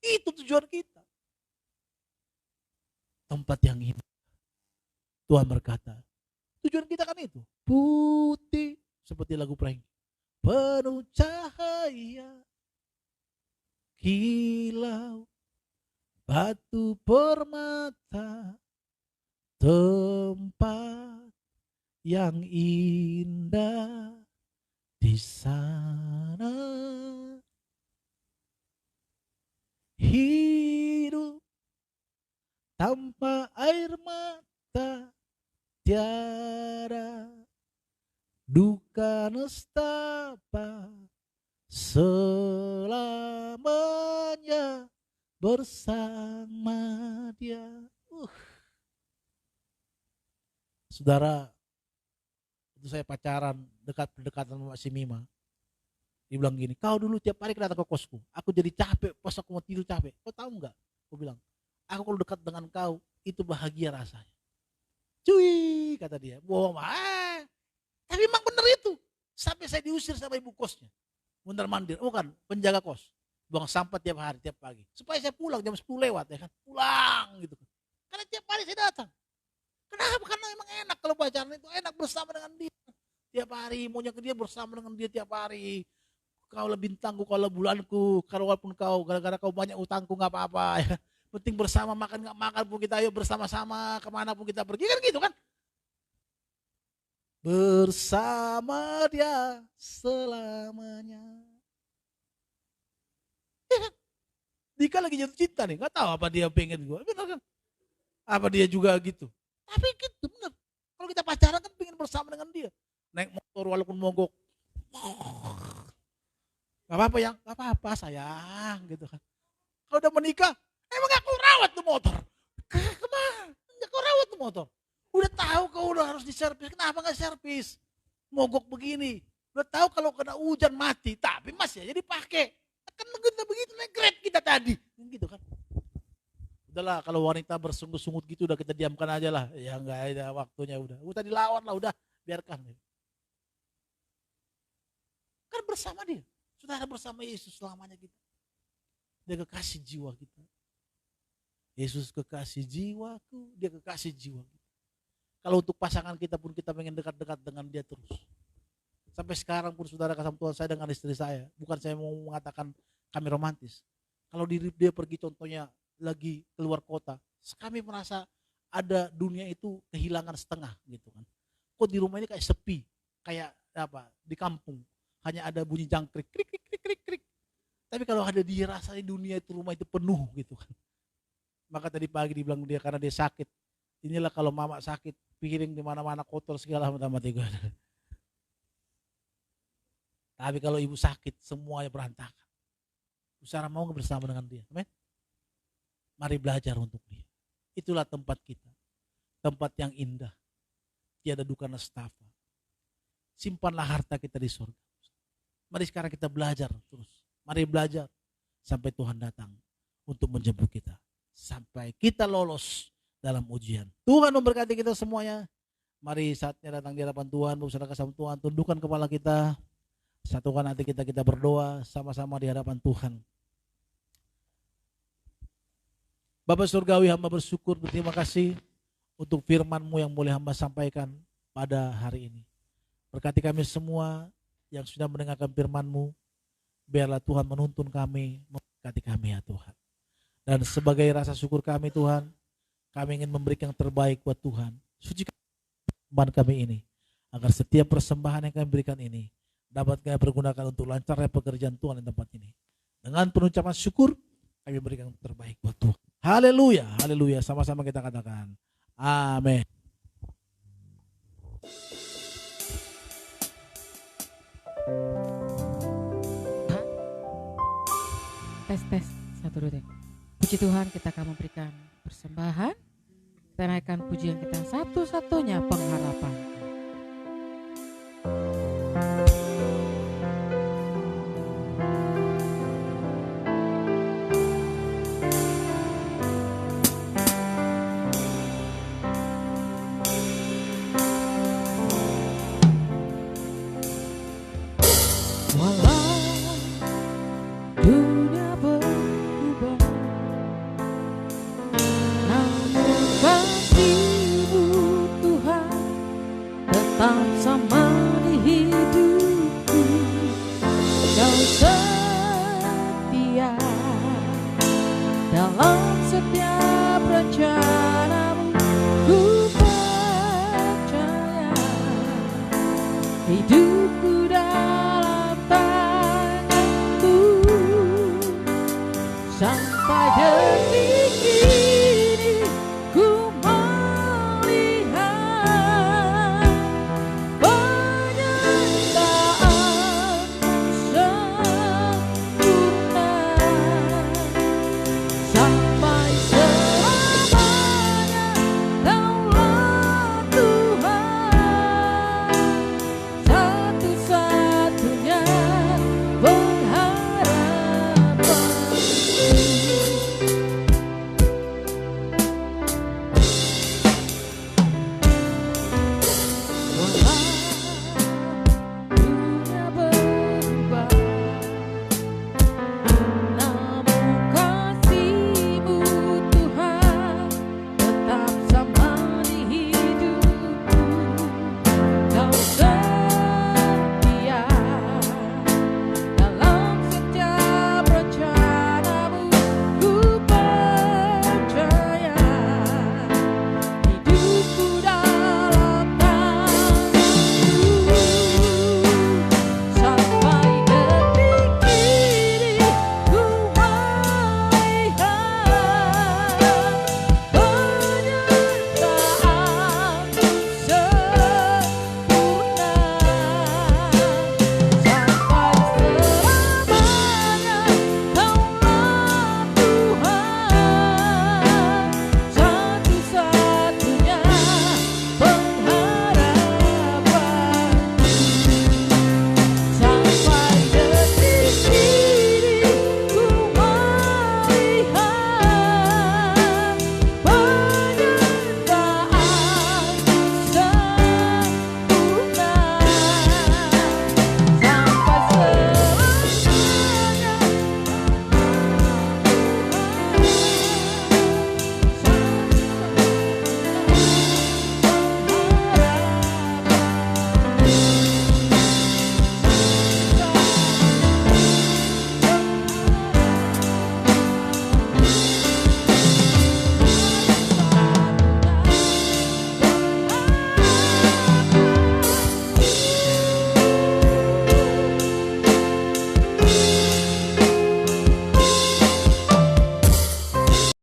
Itu tujuan kita. Tempat yang indah. Tuhan berkata, tujuan kita kan itu. Putih, seperti lagu Prank. Penuh cahaya, kilau, batu permata, tempat yang indah di sana. Hidup tanpa air mata, tiada duka nestapa, selamanya bersama dia. Saudara, itu saya pacaran berdekatan sama si Mima. Dia bilang gini, kau dulu tiap hari datang ke kosku, aku jadi capek, pas aku mau tidur capek. Kau tahu nggak? Aku bilang, aku kalau dekat dengan kau itu bahagia rasanya. Cuy, kata dia, bohong mah. Tapi emang bener itu. Sampai saya diusir sama ibu kosnya. Mundar mandir, bukan penjaga kos. Buang sampah tiap hari, tiap pagi. Supaya saya pulang jam 10 lewat ya kan, pulang gitu. Karena tiap hari saya datang. Kenapa? Karena emang enak kalau pacaran itu enak bersama dengan dia. Tiap hari maunya ke dia bersama dengan dia tiap hari. Kau lebih bintangku, kau lebih bulanku. Kalau walaupun kau gara-gara kau banyak utangku nggak apa-apa. Ya. Penting bersama, makan nggak makan pun kita ayo bersama-sama kemana pun kita pergi kan gitu kan. Bersama dia selamanya. Ya kan? Dika lagi jatuh cinta nih, nggak tahu apa dia pengen gue. Benar kan? Apa dia juga gitu. Tapi gitu benar. Kalau kita pacaran kan pengen bersama dengan dia. Naik motor walaupun mogok. Gak apa-apa yang, gak apa-apa sayang gitu kan. Kalau udah menikah, emang aku rawat tuh motor. Kemana? Kau rawat tuh motor. Udah tahu kau udah harus diservis, kenapa gak servis? Mogok begini. Udah tahu kalau kena hujan mati, tapi masih aja dipakai. Kan kita begitu negret kita tadi. Gitu kan. Udahlah kalau wanita bersungut-sungut gitu udah kita diamkan aja lah. Ya enggak ada waktunya udah. Udah dilawan lah udah, biarkan. Kan bersama dia. Saudara bersama Yesus selamanya kita. Dia kekasih jiwa kita. Yesus kekasih jiwaku, dia kekasih jiwa kita. Kalau untuk pasangan kita pun kita pengen dekat-dekat dengan dia terus. Sampai sekarang pun saudara kasih Tuhan saya dengan istri saya. Bukan saya mau mengatakan kami romantis. Kalau dia pergi contohnya lagi keluar kota. Kami merasa ada dunia itu kehilangan setengah gitu kan. Kok di rumah ini kayak sepi. Kayak apa di kampung. Hanya ada bunyi jangkrik, krik, krik, krik, krik, krik. Tapi kalau ada dia rasanya dunia itu rumah itu penuh gitu kan. Maka tadi pagi dibilang dia karena dia sakit. Inilah kalau mama sakit, piring di mana-mana kotor segala mati gue. Tapi kalau ibu sakit, semuanya berantakan. Saudara mau bersama dengan dia, amin? Mari belajar untuk dia. Itulah tempat kita, tempat yang indah. Tiada duka nestapa. Simpanlah harta kita di surga. Mari sekarang kita belajar terus. Mari belajar sampai Tuhan datang untuk menjemput kita. sampai kita lolos dalam ujian. Tuhan memberkati kita semuanya. Mari saatnya datang di hadapan Tuhan, bersama sama Tuhan, tundukkan kepala kita, satukan hati kita, kita berdoa sama-sama di hadapan Tuhan. Bapa Surgawi, hamba bersyukur, berterima kasih untuk firman-Mu yang boleh hamba sampaikan pada hari ini. Berkati kami semua yang sudah mendengarkan firman-Mu, biarlah Tuhan menuntun kami, memberkati kami ya Tuhan. Dan sebagai rasa syukur kami Tuhan, kami ingin memberikan yang terbaik buat Tuhan. Sucikan persembahan kami ini, agar setiap persembahan yang kami berikan ini dapat kami pergunakan untuk lancarnya pekerjaan Tuhan di tempat ini. Dengan penucapan syukur, kami berikan yang terbaik buat Tuhan. Haleluya, haleluya. Sama-sama kita katakan, amin. Tes, 1, 2, 3. Puji Tuhan, kita akan memberikan persembahan. Kita naikkan pujian kita, satu-satunya pengharapan. Hidupku dalam tangan-Mu sampai detik ini.